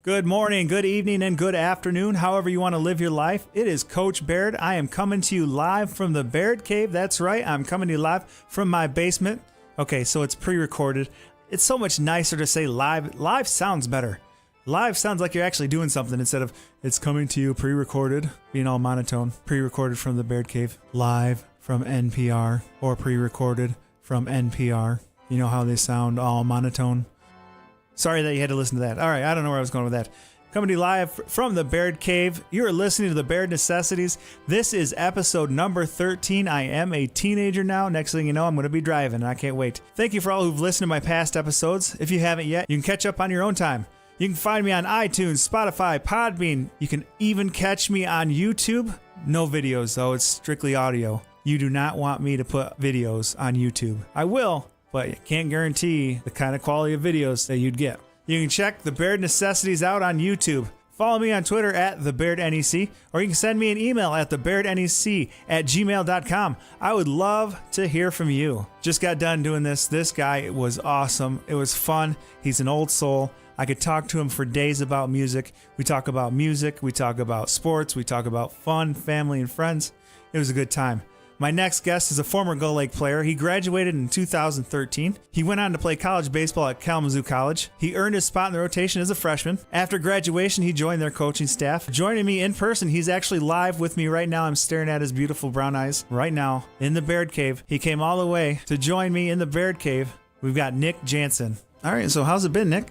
Good morning, good evening, and good afternoon, however you want to live your life. It is Coach Baird. I am coming to you live from the Baird Cave. That's right, I'm coming to you live from my basement. Okay, so it's pre-recorded. It's so much nicer to say live. Live sounds better. Live sounds like you're actually doing something instead of it's coming to you pre-recorded, being all monotone. Pre-recorded from the Baird Cave, live from NPR, or pre-recorded from NPR. You know how they sound all monotone? Sorry that you had to listen to that. All right, I don't know where I was going with that. Coming to you live from the Baird Cave. You are listening to the Baird Necessities. This is episode number 13. I am a teenager now. Next thing you know, I'm going to be driving, and I can't wait. Thank you for all who've listened to my past episodes. If you haven't yet, you can catch up on your own time. You can find me on iTunes, Spotify, Podbean. You can even catch me on YouTube. No videos, though. It's strictly audio. You do not want me to put videos on YouTube. I will, but you can't guarantee the kind of quality of videos that you'd get. You can check the Baird Necessities out on YouTube. Follow me on Twitter at TheBairdNEC, or you can send me an email at TheBairdNEC@gmail.com. I would love to hear from you. Just got done doing this. This guy was awesome. It was fun. He's an old soul. I could talk to him for days about music. We talk about music. We talk about sports. We talk about fun, family, and friends. It was a good time. My next guest is a former Gull Lake player. He graduated in 2013. He went on to play college baseball at Kalamazoo College. He earned his spot in the rotation as a freshman. After graduation, he joined their coaching staff. Joining me in person, he's actually live with me right now. I'm staring at his beautiful brown eyes right now in the Baird Cave. He came all the way to join me in the Baird Cave. We've got Nic Janssen. All right, so how's it been, Nic?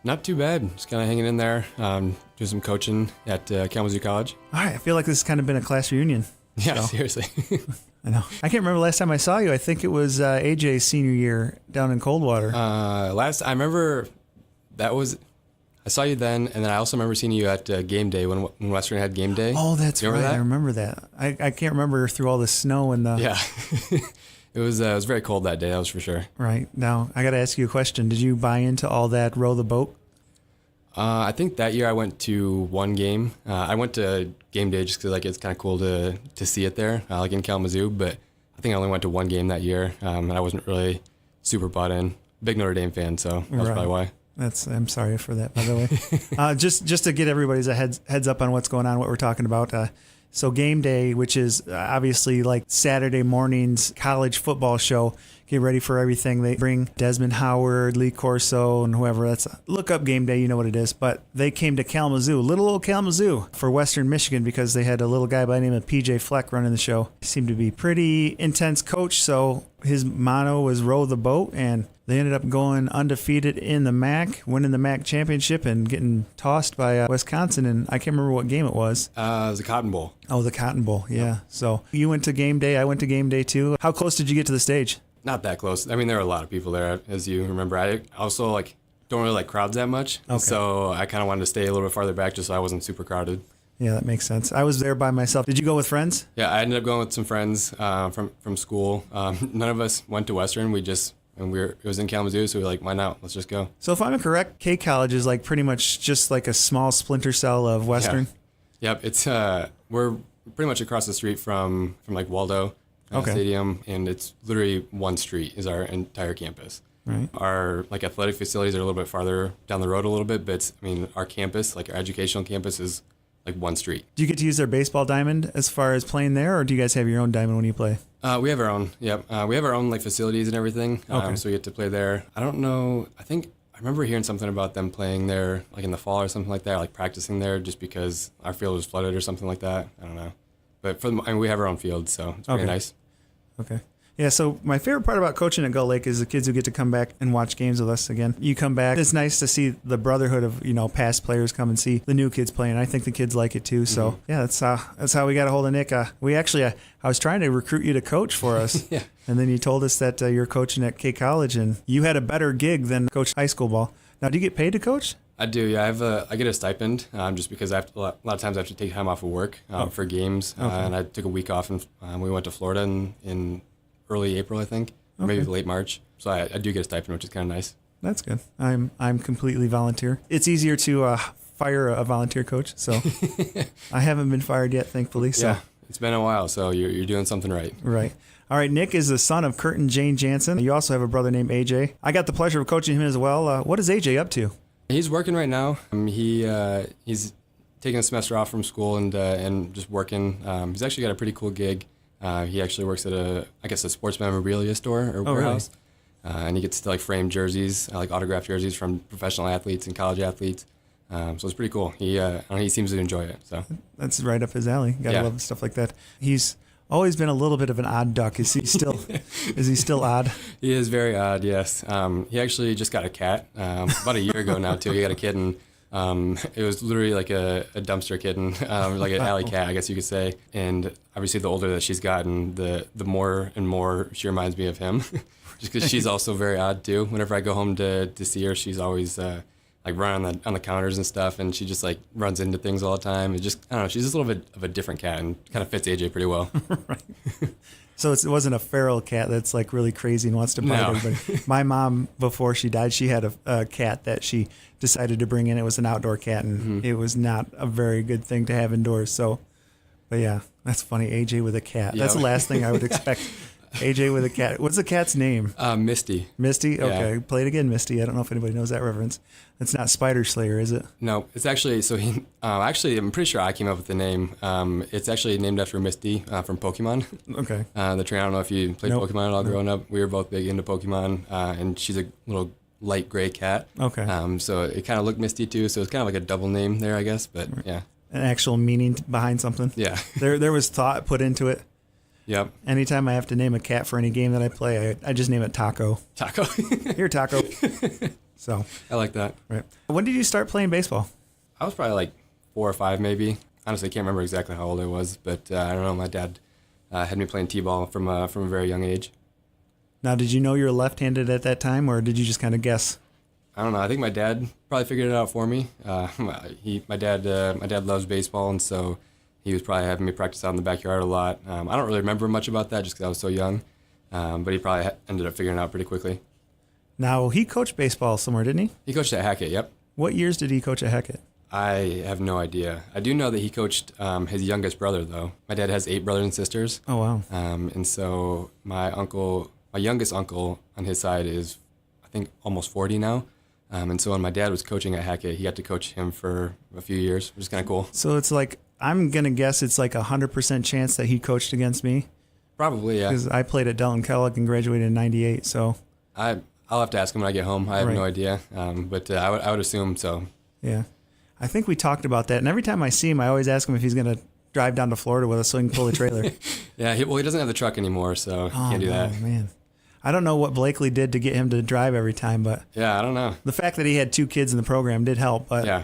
Not too bad. Just kind of hanging in there, doing some coaching at Kalamazoo College. All right, I feel like this has kind of been a class reunion. Yeah, seriously. I know. I can't remember last time I saw you. I think it was AJ's senior year down in Coldwater. I remember I saw you then, and then I also remember seeing you at game day when Western had game day. Oh, that's right. I remember that. I can't remember through all the snow and the... Yeah. It was very cold that day, that was for sure. Right. Now, I got to ask you a question. Did you buy into all that row the boat? I think that year I went to one game. I went to game day just because it's kind of cool to see it there, like in Kalamazoo. But I think I only went to one game that year, and I wasn't really super bought in. Big Notre Dame fan, so that's probably why. I'm sorry for that, by the way. Just to get everybody's heads up on what's going on, what we're talking about. So game day, which is obviously like Saturday morning's college football show. Get ready for everything. They bring Desmond Howard, Lee Corso, and whoever. Look up game day, you know what it is. But they came to Kalamazoo, little old Kalamazoo, for Western Michigan because they had a little guy by the name of PJ Fleck running the show. He seemed to be pretty intense coach, so his motto was row the boat, and they ended up going undefeated in the MAC, winning the MAC championship and getting tossed by Wisconsin, and I can't remember what game it was. It was the Cotton Bowl. Oh, the Cotton Bowl, yeah. Yep. So you went to game day, I went to game day too. How close did you get to the stage? Not that close. I mean, there were a lot of people there, as you remember. I also don't really like crowds that much, okay. So I kind of wanted to stay a little bit farther back just so I wasn't super crowded. Yeah, that makes sense. I was there by myself. Did you go with friends? Yeah, I ended up going with some friends from school. None of us went to Western. It was in Kalamazoo, so we were like, why not? Let's just go. So if I'm correct, K College is like pretty much just like a small splinter cell of Western? Yeah. Yep, it's we're pretty much across the street from like Waldo. Stadium, and it's literally one street is our entire campus. Right. Our athletic facilities are a little bit farther down the road a little bit, but our campus, our educational campus, is like one street. Do you get to use their baseball diamond as far as playing there, or do you guys have your own diamond when you play? We have our own. Yep. We have our own facilities and everything. Okay. So we get to play there. I don't know. I remember hearing something about them playing there in the fall or something like that, practicing there just because our field was flooded or something like that. I don't know. But we have our own field, so it's pretty nice. Okay. Yeah, so my favorite part about coaching at Gull Lake is the kids who get to come back and watch games with us again. You come back, it's nice to see the brotherhood of, past players come and see the new kids playing. I think the kids like it too. So, yeah, that's how we got a hold of Nic. We actually, I was trying to recruit you to coach for us. Yeah. And then you told us that you're coaching at K College and you had a better gig than coach high school ball. Now, do you get paid to coach? I do, yeah. I get a stipend just because a lot of times I have to take time off of work for games. Okay. And I took a week off and we went to Florida in early April, I think, or maybe late March. So I do get a stipend, which is kind of nice. That's good. I'm completely volunteer. It's easier to fire a volunteer coach, so I haven't been fired yet, thankfully. So. Yeah, it's been a while, so you're doing something right. Right. All right, Nic is the son of Kurt and Jane Janssen. You also have a brother named AJ. I got the pleasure of coaching him as well. What is AJ up to? He's working right now. He's taking a semester off from school and just working. He's actually got a pretty cool gig. He actually works at a sports memorabilia store or warehouse. Really? And he gets to like frame jerseys, like autographed jerseys from professional athletes and college athletes. So it's pretty cool. He seems to enjoy it. So that's right up his alley. Gotta love stuff like that. He's always been a little bit of an odd duck. Is he still? Is he still odd? He is very odd. Yes. He actually just got a cat about a year ago now too. He got a kitten. It was literally like a dumpster kitten, like an alley cat, I guess you could say. And obviously, the older that she's gotten, the more and more she reminds me of him. Just because she's also very odd too. Whenever I go home to see her, she's always like running on the counters and stuff, and she just like runs into things all the time. It just, I don't know, she's just a little bit of a different cat and kind of fits AJ pretty well. Right. So it wasn't a feral cat that's like really crazy and wants to bite everybody. My mom, before she died, she had a cat that she decided to bring in. It was an outdoor cat, and it was not a very good thing to have indoors. So, but yeah, that's funny. AJ with a cat. That's the last thing I would expect. AJ with a cat. What's the cat's name? Misty. Misty? Okay. Yeah. Play it again, Misty. I don't know if anybody knows that reference. It's not Spider Slayer, is it? No, it's actually, so he, I'm pretty sure I came up with the name. It's actually named after Misty from Pokemon. Okay. The train, I don't know if you played Pokemon at all growing up. We were both big into Pokemon, and she's a little light gray cat. Okay. So it kind of looked Misty too, so it's kind of like a double name there, I guess, but yeah. An actual meaning behind something? Yeah. There was thought put into it. Yep. Anytime I have to name a cat for any game that I play, I just name it Taco. Taco. Here, Taco. So I like that. Right. When did you start playing baseball? I was probably like 4 or 5 maybe. Honestly, I can't remember exactly how old I was, but I don't know. My dad had me playing t-ball from a very young age. Now, did you know you were left-handed at that time, or did you just kind of guess? I don't know. I think my dad probably figured it out for me. My dad loves baseball, and so he was probably having me practice out in the backyard a lot. I don't really remember much about that just because I was so young, but he probably ended up figuring it out pretty quickly. Now, he coached baseball somewhere, didn't he? He coached at Hackett, yep. What years did he coach at Hackett? I have no idea. I do know that he coached his youngest brother, though. My dad has 8 brothers and sisters. Oh, wow. And so my youngest uncle on his side is, I think, almost 40 now. And so when my dad was coaching at Hackett, he got to coach him for a few years, which is kind of cool. So it's like, I'm going to guess it's like 100% chance that he coached against me. Probably, yeah. Because I played at Delton Kellogg and graduated in 98, so. I'll have to ask him when I get home. I have no idea, but I would assume so. Yeah. I think we talked about that, and every time I see him, I always ask him if he's going to drive down to Florida with us so he can pull the trailer. Yeah, he doesn't have the truck anymore, so he can't do that. Oh, man. I don't know what Blakely did to get him to drive every time, but yeah, I don't know. The fact that he had 2 kids in the program did help, but yeah.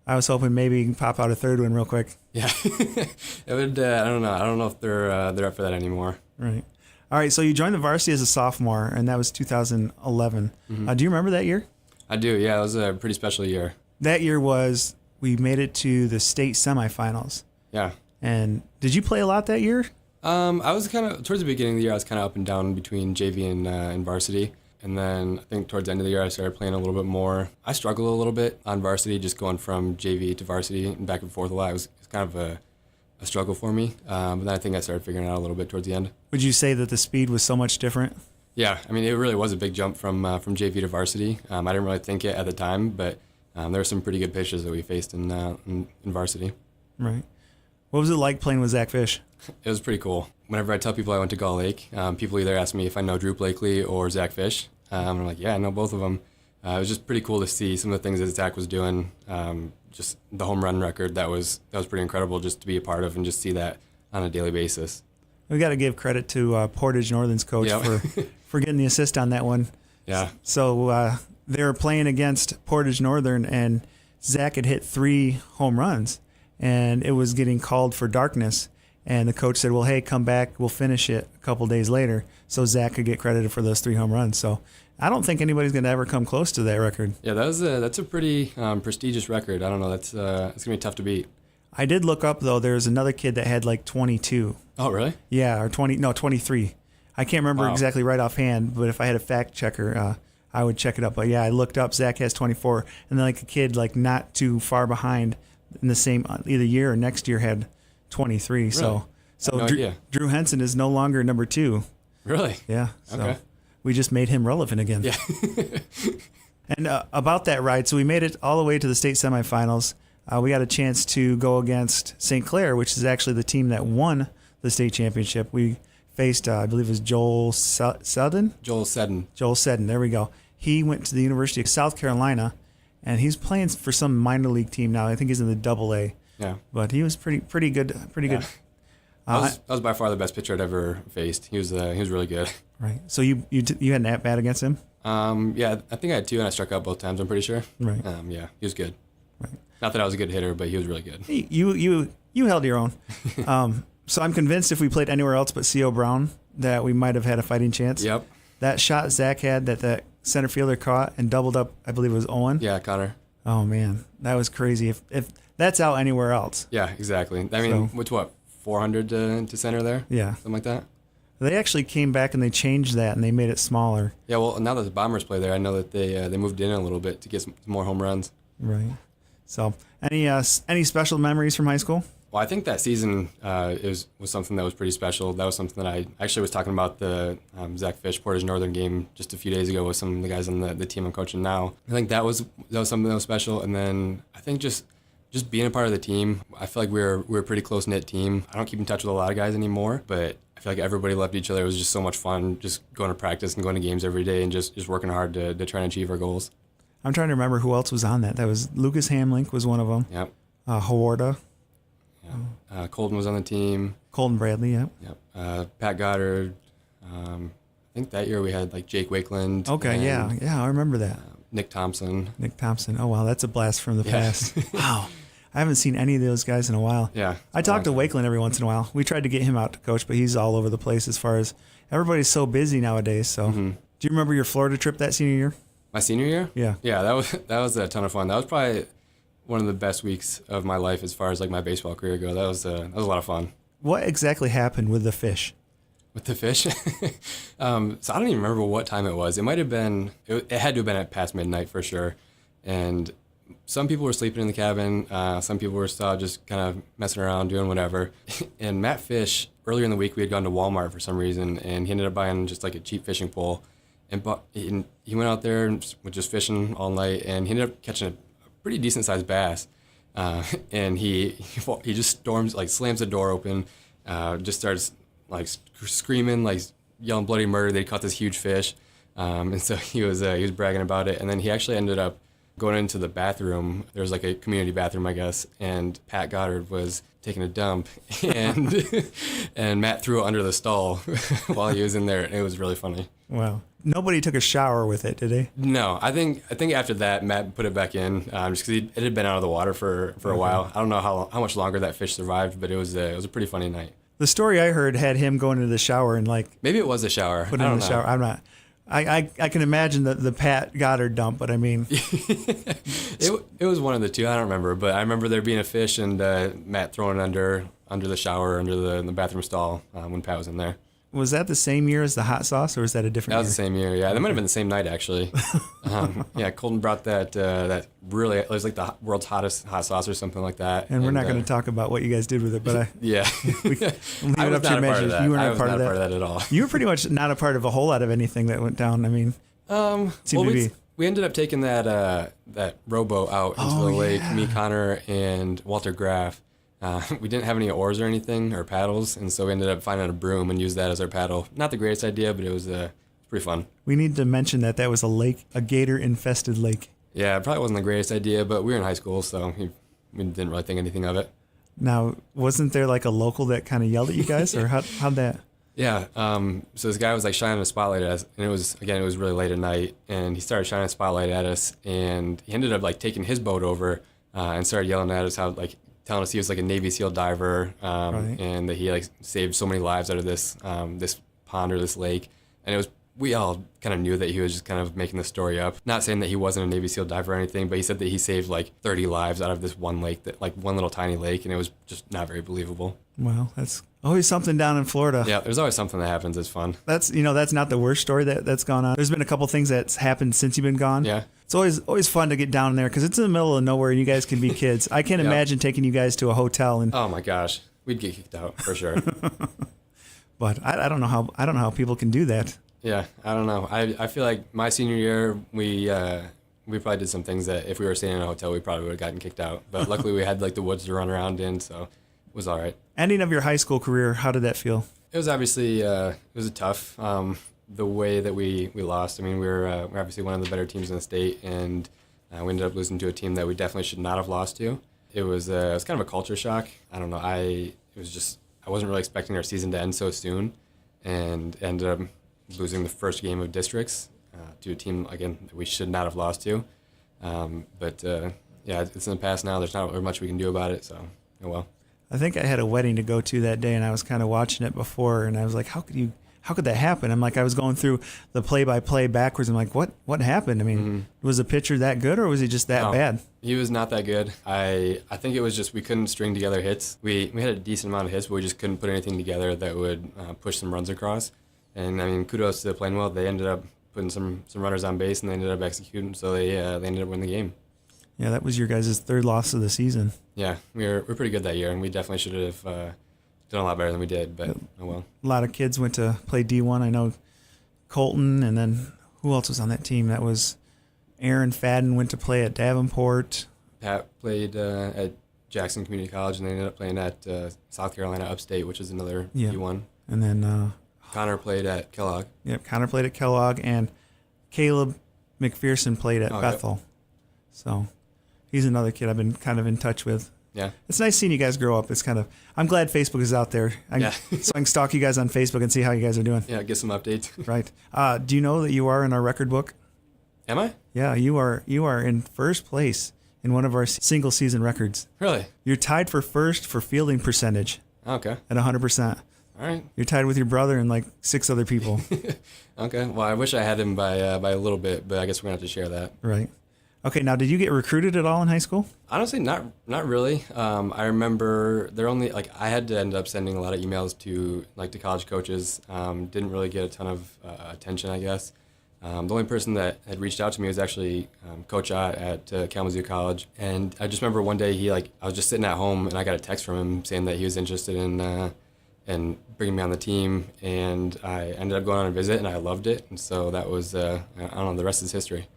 I was hoping maybe he can pop out a third one real quick. Yeah, it would. I don't know. I don't know if they're up for that anymore. Right. All right. So you joined the varsity as a sophomore, and that was 2011. Mm-hmm. Do you remember that year? I do. Yeah, it was a pretty special year. That year we made it to the state semifinals. Yeah. And did you play a lot that year? I was kind of towards the beginning of the year. I was kind of up and down between JV and varsity. And then I think towards the end of the year, I started playing a little bit more. I struggled a little bit on varsity, just going from JV to varsity and back and forth a lot. It was kind of a struggle for me. But then I think I started figuring it out a little bit towards the end. Would you say that the speed was so much different? Yeah, I mean, it really was a big jump from JV to varsity. I didn't really think it at the time, but there were some pretty good pitchers that we faced in varsity. Right. What was it like playing with Zach Fish? It was pretty cool. Whenever I tell people I went to Gull Lake, people either ask me if I know Drew Blakely or Zach Fish. I'm like, yeah, I know both of them. It was just pretty cool to see some of the things that Zach was doing. Just the home run record, that was pretty incredible just to be a part of and just see that on a daily basis. We got to give credit to Portage Northern's coach for getting the assist on that one. Yeah. So they were playing against Portage Northern, and Zach had hit 3 home runs, and it was getting called for darkness. And the coach said, well, hey, come back. We'll finish it a couple days later. So Zach could get credited for those 3 home runs. So I don't think anybody's going to ever come close to that record. Yeah, that's a pretty prestigious record. I don't know. It's going to be tough to beat. I did look up, though. There's another kid that had like 22. Oh, really? Yeah, or 23. I can't remember exactly right offhand, but if I had a fact checker, I would check it up. But yeah, I looked up. Zach has 24. And then like a kid like not too far behind in the same either year or next year had 23. Really? So Drew Henson is no longer number 2. Really? Yeah. So we just made him relevant again. Yeah. And about that ride, so we made it all the way to the state semifinals. We got a chance to go against St. Clair, which is actually the team that won the state championship. We faced, I believe it was Joel Seddon? Joel Seddon, there we go. He went to the University of South Carolina, and he's playing for some minor league team now. I think he's in the Double-A. Yeah. But he was pretty good. Good. That was by far the best pitcher I'd ever faced. He was really good. Right. So you had an at-bat against him? Yeah, I think I had 2, and I struck out both times, I'm pretty sure. Right. Yeah, he was good. Right. Not that I was a good hitter, but he was really good. You held your own. So I'm convinced if we played anywhere else but C.O. Brown that we might have had a fighting chance. Yep. That shot Zach had that center fielder caught and doubled up, I believe it was Owen. Yeah, Connor. Oh, man. That was crazy. If that's out anywhere else. Yeah, exactly. I mean, what's 400 to center there? Yeah. Something like that? They actually came back and they changed that and they made it smaller. Yeah, well, now that the Bombers play there, I know that they moved in a little bit to get some more home runs. Right. So, any special memories from high school? Well, I think that season was something that was pretty special. That was something that I actually was talking about the Zach Fish Portage Northern game just a few days ago with some of the guys on the team I'm coaching now. I think that was something that was special. And then I think just being a part of the team, I feel like we're a pretty close-knit team. I don't keep in touch with a lot of guys anymore, but I feel like everybody loved each other. It was just so much fun just going to practice and going to games every day and just working hard to try and achieve our goals. I'm trying to remember who else was on that. That was Lucas Hamlink was one of them. Yep. Hawarda. Yeah. Colton was on the team. Colton Bradley, yep. Yep. Pat Goddard. I think that year we had like Jake Wakeland. Okay, and, yeah, I remember that. Nick Thompson. Oh, wow, that's a blast from the past. Wow. I haven't seen any of those guys in a while. Yeah. I talk to Wakeland every once in a while. We tried to get him out to coach, but he's all over the place as far as everybody's so busy nowadays. So, Do you remember your Florida trip that senior year? My senior year? Yeah. Yeah, that was a ton of fun. That was probably one of the best weeks of my life as far as like my baseball career go. That was a lot of fun. What exactly happened with the fish? With the fish? So I don't even remember what time it was. It might have been, it had to have been at past midnight for sure. And some people were sleeping in the cabin. Some people were still just kind of messing around, doing whatever. And Matt Fish, earlier in the week, we had gone to Walmart for some reason, and he ended up buying just like a cheap fishing pole. And he went out there and was just fishing all night, and he ended up catching a pretty decent sized bass. And he just slams the door open, just starts like screaming, like yelling bloody murder. They caught this huge fish. And so he was bragging about it. And then he actually ended up going into the bathroom. There was like a community bathroom, I guess, and Pat Goddard was taking a dump, and Matt threw it under the stall while he was in there. It was really funny. Wow. Nobody took a shower with it, did they? No, I think after that, Matt put it back in just because it had been out of the water for a while. I don't know how much longer that fish survived, but it was a pretty funny night. The story I heard had him going into the shower and like maybe it was a shower. Put it in the shower. I'm not. I can imagine the Pat Goddard dump, but I mean, it was one of the two. I don't remember, but I remember there being a fish and Matt throwing it under the shower, under the bathroom stall when Pat was in there. Was that the same year as the hot sauce, or was that a different? That was the same year. Yeah, that might have been the same night actually. Yeah, Colton brought that really, it was like the world's hottest hot sauce or something like that. And we're not going to talk about what you guys did with it, but yeah, I was not a part of that. You weren't a part of that at all. You were pretty much not a part of a whole lot of anything that went down. I mean, we ended up taking that rowboat out into the lake. Me, Connor, and Walter Graff. We didn't have any oars or anything or paddles, and so we ended up finding a broom and used that as our paddle. Not the greatest idea, but it was pretty fun. We need to mention that was a lake, a gator-infested lake. Yeah, it probably wasn't the greatest idea, but we were in high school, so we didn't really think anything of it. Now, wasn't there like a local that kind of yelled at you guys, or how'd that? Yeah, so this guy was like shining a spotlight at us, and it was really late at night, and he started shining a spotlight at us, and he ended up like taking his boat over and started yelling at us telling us he was like a Navy SEAL diver, right. And that he like saved so many lives out of this pond or this lake. And we all kind of knew that he was just kind of making the story up. Not saying that he wasn't a Navy SEAL diver or anything, but he said that he saved like 30 lives out of this one lake, one little tiny lake, and it was just not very believable. Wow, that's always something down in Florida. Yeah, there's always something that happens. It's fun. That's not the worst story that's gone on. There's been a couple things that's happened since you've been gone. Yeah. It's always fun to get down there because it's in the middle of nowhere and you guys can be kids. I can't imagine taking you guys to a hotel and. Oh my gosh, we'd get kicked out for sure. But I don't know how people can do that. Yeah, I don't know. I feel like my senior year we we probably did some things that if we were staying in a hotel, we probably would have gotten kicked out. But luckily we had like the woods to run around in, so it was all right. Ending of your high school career, how did that feel? It was obviously, it was tough. The way that we lost, I mean, we're obviously one of the better teams in the state, and we ended up losing to a team that we definitely should not have lost to. It was kind of a culture shock. I don't know. I wasn't really expecting our season to end so soon, and ended up losing the first game of districts to a team, again, that we should not have lost to. But yeah, it's in the past now. There's not really much we can do about it, so oh well. I think I had a wedding to go to that day, and I was kind of watching it before, and I was like, how could that happen? I'm like, I was going through the play-by-play backwards. I'm like, what happened? I mean, was the pitcher that good, or was he just that bad? He was not that good. I think it was just we couldn't string together hits. We had a decent amount of hits, but we just couldn't put anything together that would push some runs across. And I mean, kudos to playing well. They ended up putting some runners on base, and they ended up executing, so they ended up winning the game. Yeah, that was your guys' third loss of the season. Yeah, we're pretty good that year, and we definitely should have done a lot better than we did, but oh well. A lot of kids went to play D1. I know Colton, and then who else was on that team? That was Aaron Fadden went to play at Davenport. Pat played at Jackson Community College, and they ended up playing at South Carolina Upstate, which is another D1. And then Connor played at Kellogg. Yep, Connor played at Kellogg, and Caleb McPherson played at Bethel. Yep. So he's another kid I've been kind of in touch with. Yeah. It's nice seeing you guys grow up. It's kind of, I'm glad Facebook is out there. So I can stalk you guys on Facebook and see how you guys are doing. Yeah, get some updates. Right. Do you know that you are in our record book? Am I? Yeah, you are in first place in one of our single season records. Really? You're tied for first for fielding percentage. Okay. At 100%. All right. You're tied with your brother and like 6 other people. Okay. Well, I wish I had him by a little bit, but I guess we're going to have to share that. Right. Okay, now did you get recruited at all in high school? Honestly, not really. I remember I had to end up sending a lot of emails to college coaches. Didn't really get a ton of attention, I guess. The only person that had reached out to me was actually Coach Ott at Kalamazoo College, and I just remember one day I was just sitting at home and I got a text from him saying that he was interested in bringing me on the team, and I ended up going on a visit and I loved it, and so that was I don't know, the rest is history.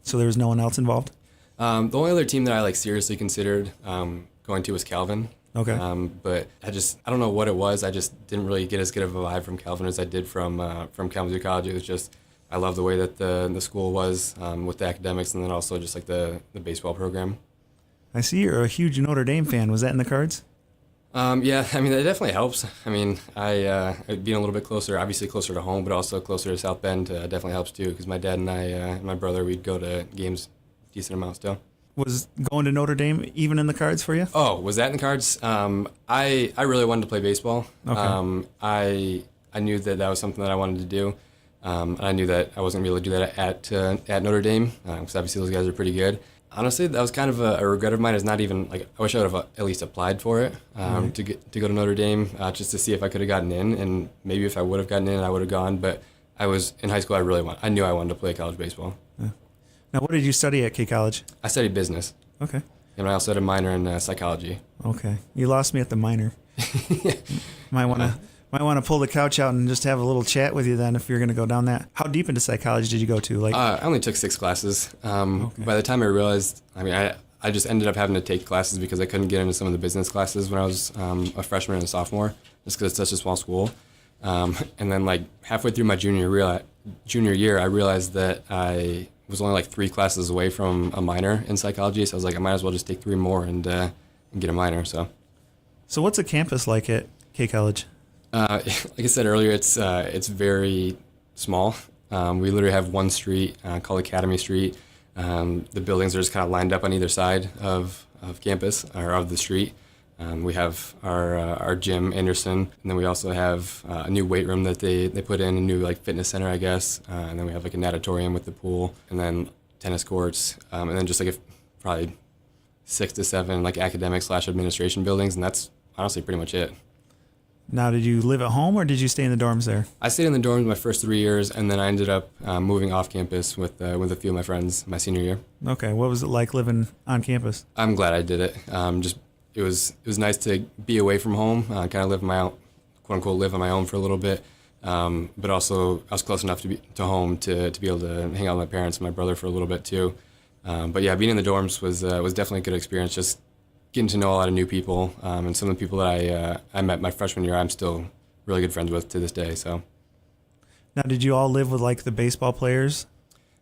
So there was no one else involved? The only other team that I seriously considered going to was Calvin. Okay. But I don't know what it was. I just didn't really get as good of a vibe from Calvin as I did from Kalamazoo College. It was just, I love the way that the school was with the academics, and then also just the baseball program. I see you're a huge Notre Dame fan. Was that in the cards? Yeah, I mean, that definitely helps. I mean, being a little bit closer, obviously closer to home, but also closer to South Bend definitely helps too, because my dad and I and my brother, we'd go to games decent amount still. Was going to Notre Dame even in the cards for you? Oh, was that in the cards? I really wanted to play baseball. Okay. I knew that was something that I wanted to do. And I knew that I wasn't going to be able to do that at Notre Dame, because obviously those guys are pretty good. Honestly, that was kind of a regret of mine. Is not even I wish I would have at least applied for it to go to Notre Dame just to see if I could have gotten in, and maybe if I would have gotten in, I would have gone. But I was in high school. I knew I wanted to play college baseball. Yeah. Now, what did you study at K College? I studied business. Okay. And I also had a minor in psychology. Okay, you lost me at the minor. Might want to pull the couch out and just have a little chat with you then if you're going to go down that. How deep into psychology did you go to? I only took 6 classes. Okay. By the time I realized, I just ended up having to take classes because I couldn't get into some of the business classes when I was a freshman and a sophomore, just because it's such a small school. And then halfway through my junior year, I realized that I was only 3 classes away from a minor in psychology. So I was like, I might as well just take 3 more and get a minor. So what's a campus like at K College? Like I said earlier, it's very small. We literally have one street called Academy Street. The buildings are just kind of lined up on either side of campus or of the street. We have our gym, Anderson, and then we also have a new weight room that they put in, a new fitness center, I guess. And then we have a natatorium with the pool, and then tennis courts, and then just probably 6 to 7 academic/administration buildings, and that's honestly pretty much it. Now, did you live at home or did you stay in the dorms there? I stayed in the dorms my first 3 years, and then I ended up moving off campus with a few of my friends my senior year. Okay, what was it like living on campus? I'm glad I did it. It was nice to be away from home, kind of live my own, quote unquote, live on my own for a little bit. But also I was close enough to home to be able to hang out with my parents and my brother for a little bit too. But yeah, being in the dorms was definitely a good experience. Just getting to know a lot of new people, and some of the people that I met my freshman year, I'm still really good friends with to this day. So. Now, did you all live with like the baseball players?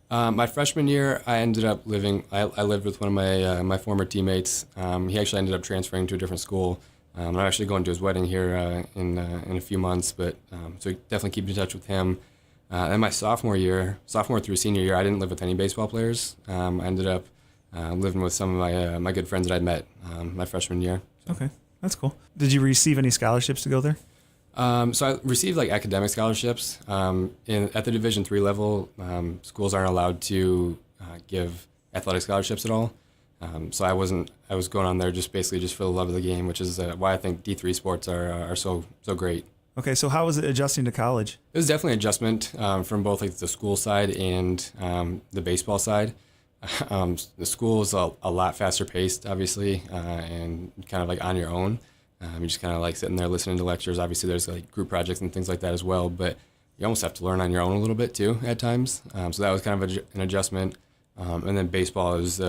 My freshman year, I ended up living. I lived with one of my former teammates. He actually ended up transferring to a different school. I'm actually going to his wedding here in a few months, but so definitely keep in touch with him. And my sophomore through senior year, I didn't live with any baseball players. I ended up living with some of my good friends that I'd met my freshman year. So. Okay, that's cool. Did you receive any scholarships to go there? So I received like academic scholarships. At the Division III level, schools aren't allowed to give athletic scholarships at all. So I was going on there just for the love of the game, which is why I think D3 sports are so great. Okay, so how was it adjusting to college? It was definitely an adjustment from both like the school side and the baseball side. The school is a lot faster paced, obviously, and kind of like on your own. You're just kind of like sitting there listening to lectures. Obviously, there's like group projects and things like that as well, but you almost have to learn on your own a little bit too at times. So that was kind of an adjustment. And then baseball is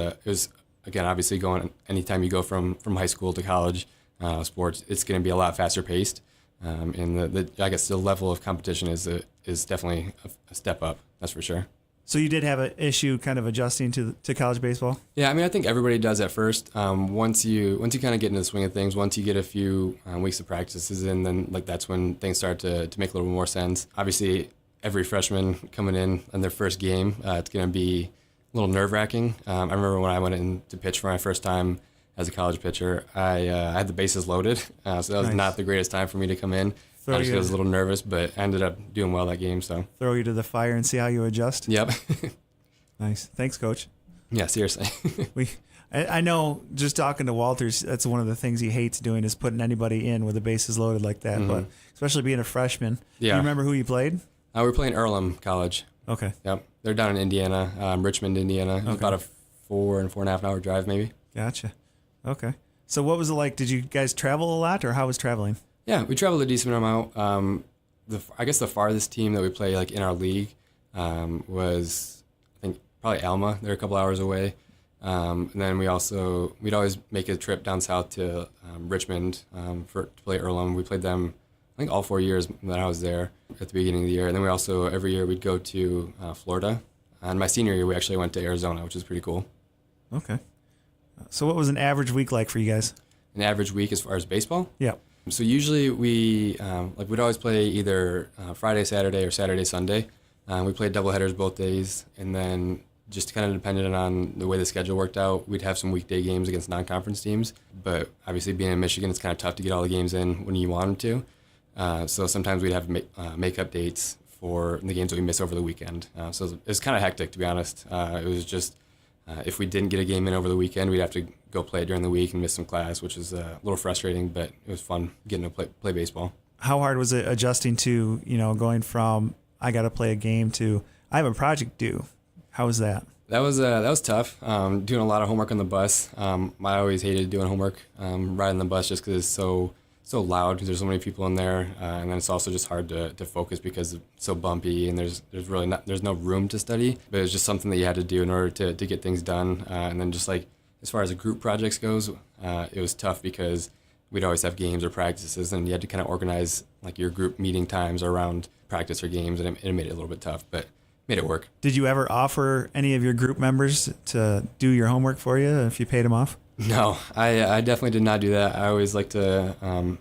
again, obviously going anytime you go from high school to college sports, it's going to be a lot faster paced. And I guess the level of competition is definitely a step up. That's for sure. So you did have an issue kind of adjusting to college baseball? Yeah, I mean, I think everybody does at first. Once you kind of get into the swing of things, once you get a few weeks of practices in, then like that's when things start to make a little more sense. Obviously, every freshman coming in on their first game, it's going to be a little nerve-wracking. I remember when I went in to pitch for my first time as a college pitcher, I had the bases loaded, so that was not the greatest time for me to come in. I was a little nervous, but I ended up doing well that game. So throw you to the fire and see how you adjust. Yep. Nice. Thanks, Coach. Yeah, seriously. I know just talking to Walters, that's one of the things he hates doing is putting anybody in with the bases loaded like that. Mm-hmm. But especially being a freshman. Yeah. You remember who you played? We were playing Earlham College. Okay. Yep. They're down in Indiana, Richmond, Indiana. Okay. About a 4.5 hour drive, maybe. Gotcha. Okay. So what was it like? Did you guys travel a lot, or how was traveling? Yeah, we traveled a decent amount. I guess the farthest team that we play like in our league was, I think, probably Alma. They're a couple hours away. And then we'd always make a trip down south to Richmond to play Earlham. We played them, I think, all 4 years that I was there at the beginning of the year. And then we also, every year, we'd go to Florida. And my senior year, we actually went to Arizona, which is pretty cool. Okay. So what was an average week like for you guys? An average week as far as baseball? Yeah. So usually we'd always play either Friday, Saturday, or Saturday, Sunday. We played doubleheaders both days, and then just kind of depended on the way the schedule worked out, we'd have some weekday games against non-conference teams. But obviously being in Michigan, it's kind of tough to get all the games in when you want them to. So sometimes we'd have make-up dates for the games that we miss over the weekend. So it was kind of hectic, to be honest. It was just if we didn't get a game in over the weekend, we'd have to go play it during the week and miss some class, which is a little frustrating, but it was fun getting to play baseball. How hard was it adjusting to, going from I got to play a game to I have a project due? How was that? That was tough. Doing a lot of homework on the bus. I always hated doing homework riding the bus just because it's so loud because there's so many people in there, and then it's also just hard to focus because it's so bumpy and there's no room to study. But it's just something that you had to do in order to get things done. And then just like as far as the group projects goes, it was tough because we'd always have games or practices, and you had to kind of organize like your group meeting times around practice or games, and it made it a little bit tough, but made it work. Did you ever offer any of your group members to do your homework for you if you paid them off? No, I definitely did not do that. I always like to,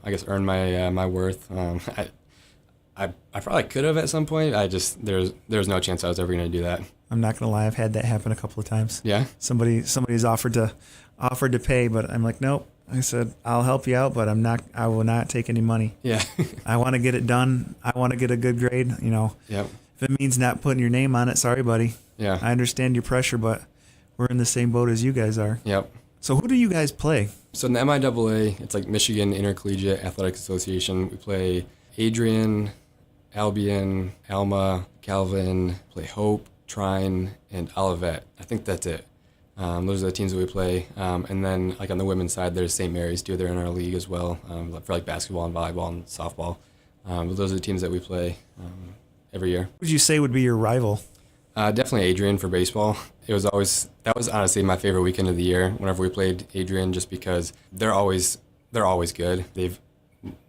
I guess, earn my worth. I probably could have at some point. There's no chance I was ever going to do that. I'm not going to lie. I've had that happen a couple of times. Yeah. Somebody's offered to pay, but I'm like, nope. I said, I'll help you out, but I will not take any money. Yeah. I want to get it done. I want to get a good grade, Yep. If it means not putting your name on it, sorry, buddy. Yeah. I understand your pressure, but we're in the same boat as you guys are. Yep. So who do you guys play? So in the MIAA, it's like Michigan Intercollegiate Athletic Association. We play Adrian, Albion, Alma, Calvin, play Hope, Trine, and Olivet. I think that's it. Those are the teams that we play. And then like on the women's side, there's St. Mary's too. They're in our league as well for like basketball and volleyball and softball. But those are the teams that we play every year. What would you say would be your rival? Definitely Adrian for baseball. That was honestly my favorite weekend of the year whenever we played Adrian, just because they're always good.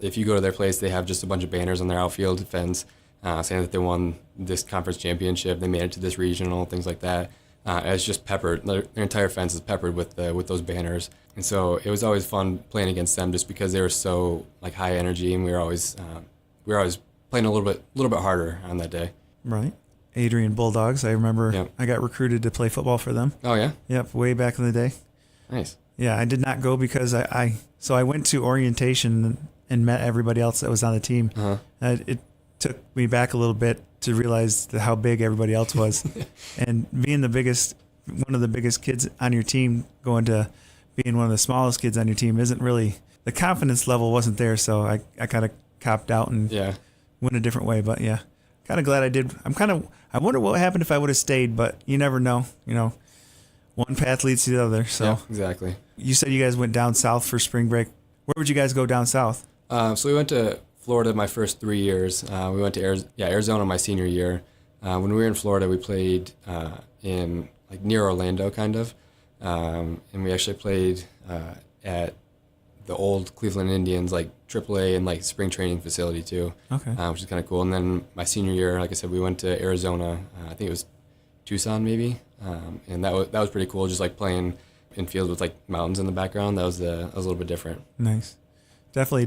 If you go to their place, they have just a bunch of banners on their outfield fence saying that they won this conference championship, they made it to this regional, things like that. It's just peppered. Their entire fence is peppered with those banners, and so it was always fun playing against them, just because they were so like high energy, and we were always playing a little bit harder on that day. Right. Adrian Bulldogs. I remember. Yep. I got recruited to play football for them. Oh yeah. Yep. Way back in the day. Nice. Yeah, I did not go because I went to orientation and met everybody else that was on the team. Uh-huh. It took me back a little bit to realize how big everybody else was, and being one of the biggest kids on your team, going to being one of the smallest kids on your team isn't really, the confidence level wasn't there. So I kind of copped out and went a different way. But yeah, kind of glad I did. I wonder what happened if I would have stayed, but you never know. One path leads to the other. So yeah, exactly. You said you guys went down south for spring break. Where would you guys go down south? So we went to Florida my first 3 years. We went to Arizona my senior year. When we were in Florida, we played in like near Orlando, kind of, and we actually played at the old Cleveland Indians, like AAA and like spring training facility too. Okay. Which is kind of cool. And then my senior year, like I said, we went to Arizona. I think it was Tucson maybe, and that was pretty cool. Just like playing in fields with like mountains in the background. That was a little bit different. Nice. Definitely a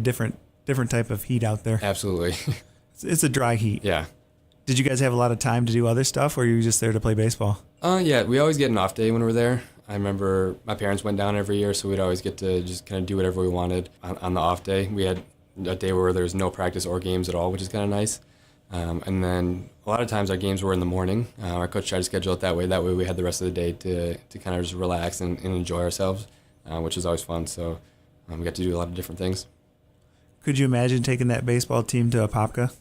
different type of heat out there. Absolutely. It's a dry heat. Yeah. Did you guys have a lot of time to do other stuff, or were you just there to play baseball? Yeah, we always get an off day when we're there. I remember my parents went down every year, so we'd always get to just kind of do whatever we wanted on the off day. We had a day where there was no practice or games at all, which is kind of nice. And then a lot of times our games were in the morning. Our coach tried to schedule it that way. That way we had the rest of the day to kind of just relax and enjoy ourselves, which is always fun. So we got to do a lot of different things. Could you imagine taking that baseball team to Apopka?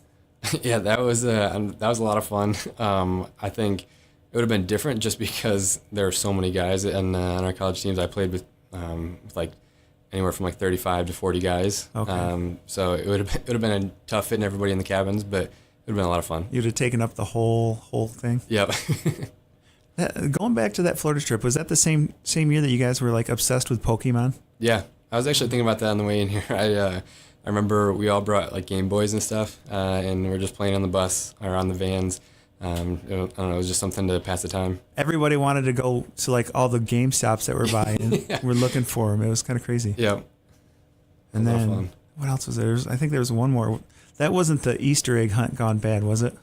Yeah, that was a lot of fun. I think it would have been different just because there are so many guys on our college teams. I played with like anywhere from like 35 to 40 guys. Okay. So it would have been a tough fitting everybody in the cabins, but it would have been a lot of fun. You'd have taken up the whole thing. Yep. Going back to that Florida trip, was that the same year that you guys were like obsessed with Pokemon? Yeah, I was actually thinking about that on the way in here. I remember we all brought like Game Boys and stuff, and we were just playing on the bus or on the vans. I don't know, it was just something to pass the time. Everybody wanted to go to like all the Game Stops that were by, and we're looking for them. It was kind of crazy. Yep. And then what else was there? I think there was one more. That wasn't the Easter egg hunt gone bad, was it?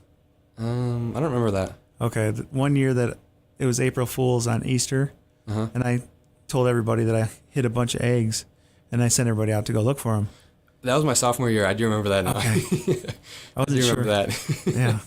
I don't remember that. Okay, one year that it was April Fool's on Easter, and I told everybody that I hid a bunch of eggs, and I sent everybody out to go look for them. That was my sophomore year. I do remember that now. Okay. I wasn't sure. Remember that.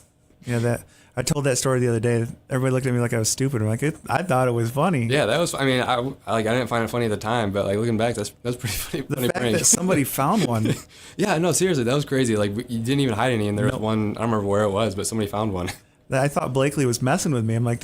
Yeah. That I told that story the other day. Everybody looked at me like I was stupid. I'm like, I thought it was funny. Yeah, that was. I mean, I didn't find it funny at the time, but like looking back, that's pretty funny. The fact that somebody found one. Yeah, no, seriously, that was crazy. Like you didn't even hide any, and there was one. I don't remember where it was, but somebody found one. I thought Blakely was messing with me. I'm like,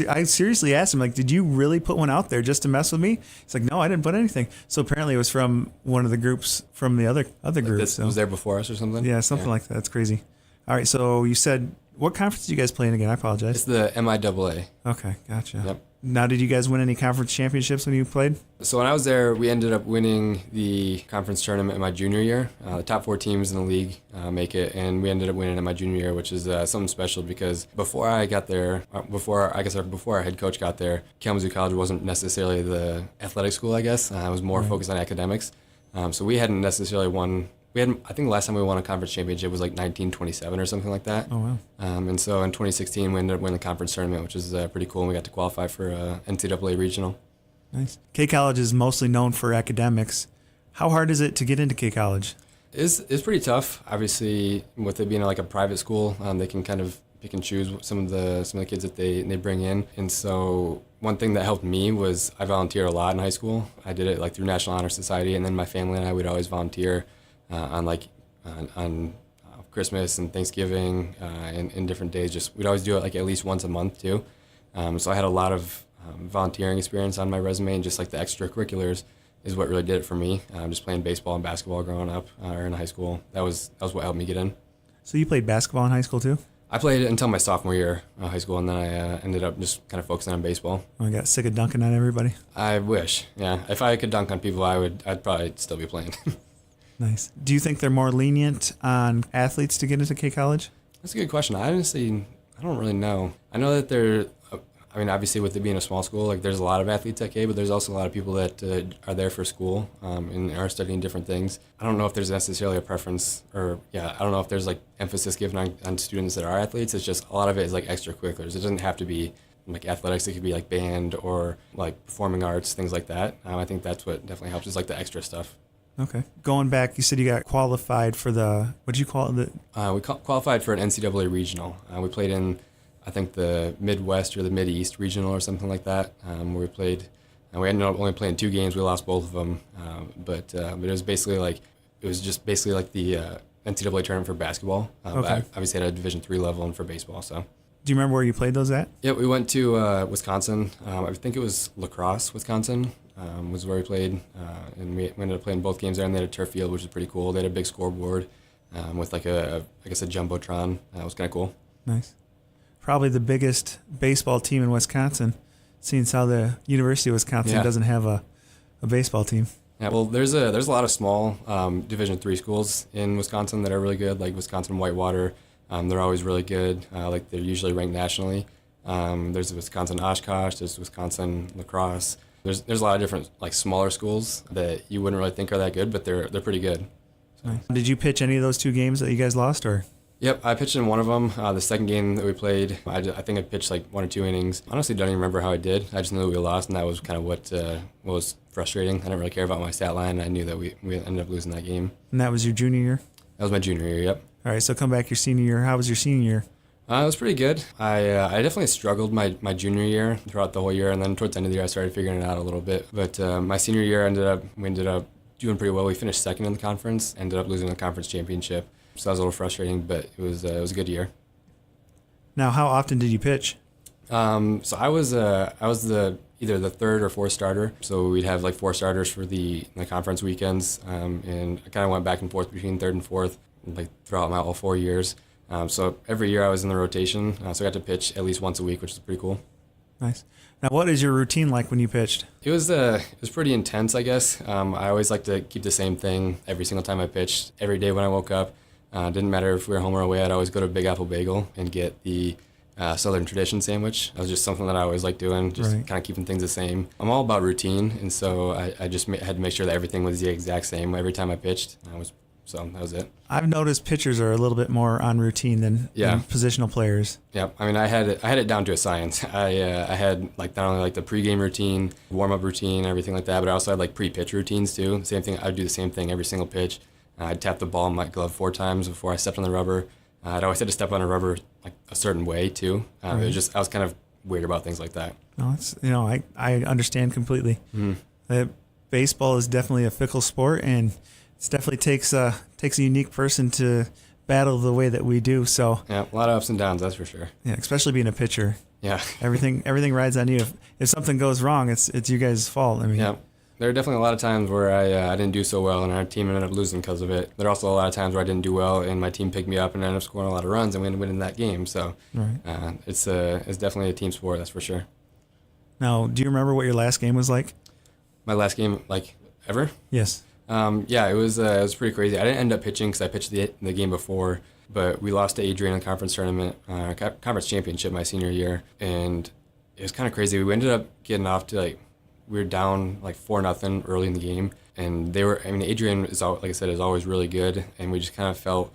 I seriously asked him, like, did you really put one out there just to mess with me? He's like, no, I didn't put anything. So apparently it was from one of the groups from the other group. This was there before us or something? Yeah, something like that. That's crazy. All right, so you said, what conference did you guys play in again? I apologize. It's the MIAA. Okay, gotcha. Yep. Now, did you guys win any conference championships when you played? So when I was there, we ended up winning the conference tournament in my junior year. The top 4 teams in the league make it, and we ended up winning in my junior year, which is something special because before I got there, before our head coach got there, Kalamazoo College wasn't necessarily the athletic school, I guess. It was more focused on academics. So we hadn't necessarily won. I think the last time we won a conference championship was like 1927 or something like that. Oh, wow. And so in 2016, we ended up winning the conference tournament, which is pretty cool, and we got to qualify for NCAA regional. Nice. K College is mostly known for academics. How hard is it to get into K College? It's pretty tough. Obviously, with it being like a private school, they can kind of pick and choose some of the kids that they bring in. And so one thing that helped me was I volunteered a lot in high school. I did it like through National Honor Society, and then my family and I would always volunteer on Christmas and Thanksgiving and different days. We'd always do it like at least once a month too. So I had a lot of volunteering experience on my resume, and just like the extracurriculars is what really did it for me. Just playing baseball and basketball growing up or in high school. That was what helped me get in. So you played basketball in high school too? I played until my sophomore year of high school, and then I ended up just kind of focusing on baseball. I got sick of dunking on everybody. I wish, yeah. If I could dunk on people, I'd probably still be playing. Nice. Do you think they're more lenient on athletes to get into K College? That's a good question. I don't really know. I know that obviously with it being a small school, like there's a lot of athletes at K, but there's also a lot of people that are there for school and are studying different things. I don't know if there's necessarily a preference I don't know if there's like emphasis given on students that are athletes. It's just a lot of it is like extracurriculars. It doesn't have to be like athletics. It could be like band or like performing arts, things like that. I think that's what definitely helps is like the extra stuff. Okay. Going back, you said you got qualified for what did you call it? We qualified for an NCAA regional. We played in, I think, the Midwest or the Mideast regional or something like that, where we played. And we ended up only playing 2 games. We lost both of them. But it was basically like the NCAA tournament for basketball. Okay. Obviously at a Division III level and for baseball. So. Do you remember where you played those at? Yeah, we went to Wisconsin. I think it was La Crosse, Wisconsin. Was where we played, and we ended up playing both games there, and they had a turf field, which was pretty cool. They had a big scoreboard with like a Jumbotron. That was kind of cool. Nice. Probably the biggest baseball team in Wisconsin, seeing how the University of Wisconsin doesn't have a baseball team. Yeah, well, there's a lot of small Division III schools in Wisconsin that are really good, like Wisconsin Whitewater. They're always really good. Like they're usually ranked nationally. There's Wisconsin Oshkosh. There's Wisconsin La Crosse. There's a lot of different like smaller schools that you wouldn't really think are that good, but they're pretty good. So. Nice. Did you pitch any of those 2 games that you guys lost, or? Yep, I pitched in one of them. The second game that we played, I think I pitched like 1 or 2 innings. Honestly, don't even remember how I did. I just knew that we lost, and that was kind of what was frustrating. I didn't really care about my stat line. I knew that we ended up losing that game. And that was your junior year? That was my junior year, yep. All right, so come back your senior year. How was your senior year? It was pretty good. I definitely struggled my junior year throughout the whole year, and then towards the end of the year I started figuring it out a little bit. But my senior year we ended up doing pretty well. We finished second in the conference, ended up losing the conference championship. So that was a little frustrating, but it was a good year. Now, how often did you pitch? So I was either the 3rd or 4th starter. So we'd have like 4 starters for the conference weekends, and I kind of went back and forth between 3rd and 4th like throughout all 4 years. So every year I was in the rotation, so I got to pitch at least once a week, which is pretty cool. Nice. Now, what is your routine like when you pitched? It was pretty intense, I guess. I always like to keep the same thing every single time I pitched. Every day when I woke up, didn't matter if we were home or away, I'd always go to Big Apple Bagel and get the Southern Tradition sandwich. That was just something that I always liked doing, just kind of keeping things the same. I'm all about routine, and so I just had to make sure that everything was the exact same every time I pitched. So that was it. I've noticed pitchers are a little bit more on routine than positional players. Yeah, I mean, I had it down to a science. I had like not only like the pregame routine, warm-up routine, everything like that, but I also had like pre-pitch routines too. Same thing. I'd do the same thing every single pitch. I'd tap the ball in my glove 4 times before I stepped on the rubber. I'd always had to step on a rubber like a certain way too. It was just I was kind of weird about things like that. No, it's I understand completely. Baseball is definitely a fickle sport, and it definitely takes a unique person to battle the way that we do. So yeah, a lot of ups and downs, that's for sure. Yeah, especially being a pitcher. Yeah, everything rides on you. If something goes wrong, it's you guys' fault. I mean, yeah. There are definitely a lot of times where I didn't do so well, and our team ended up losing because of it. There are also a lot of times where I didn't do well, and my team picked me up and ended up scoring a lot of runs, and we ended up winning that game. So it's definitely a team sport, that's for sure. Now, do you remember what your last game was like? My last game, like, ever? Yes. Yeah, it was pretty crazy. I didn't end up pitching because I pitched the game before, but we lost to Adrian in the conference tournament, conference championship my senior year, and it was kind of crazy. We ended up getting off to we were down 4-0 early in the game, and Adrian is, like I said, is always really good, and we just kind of felt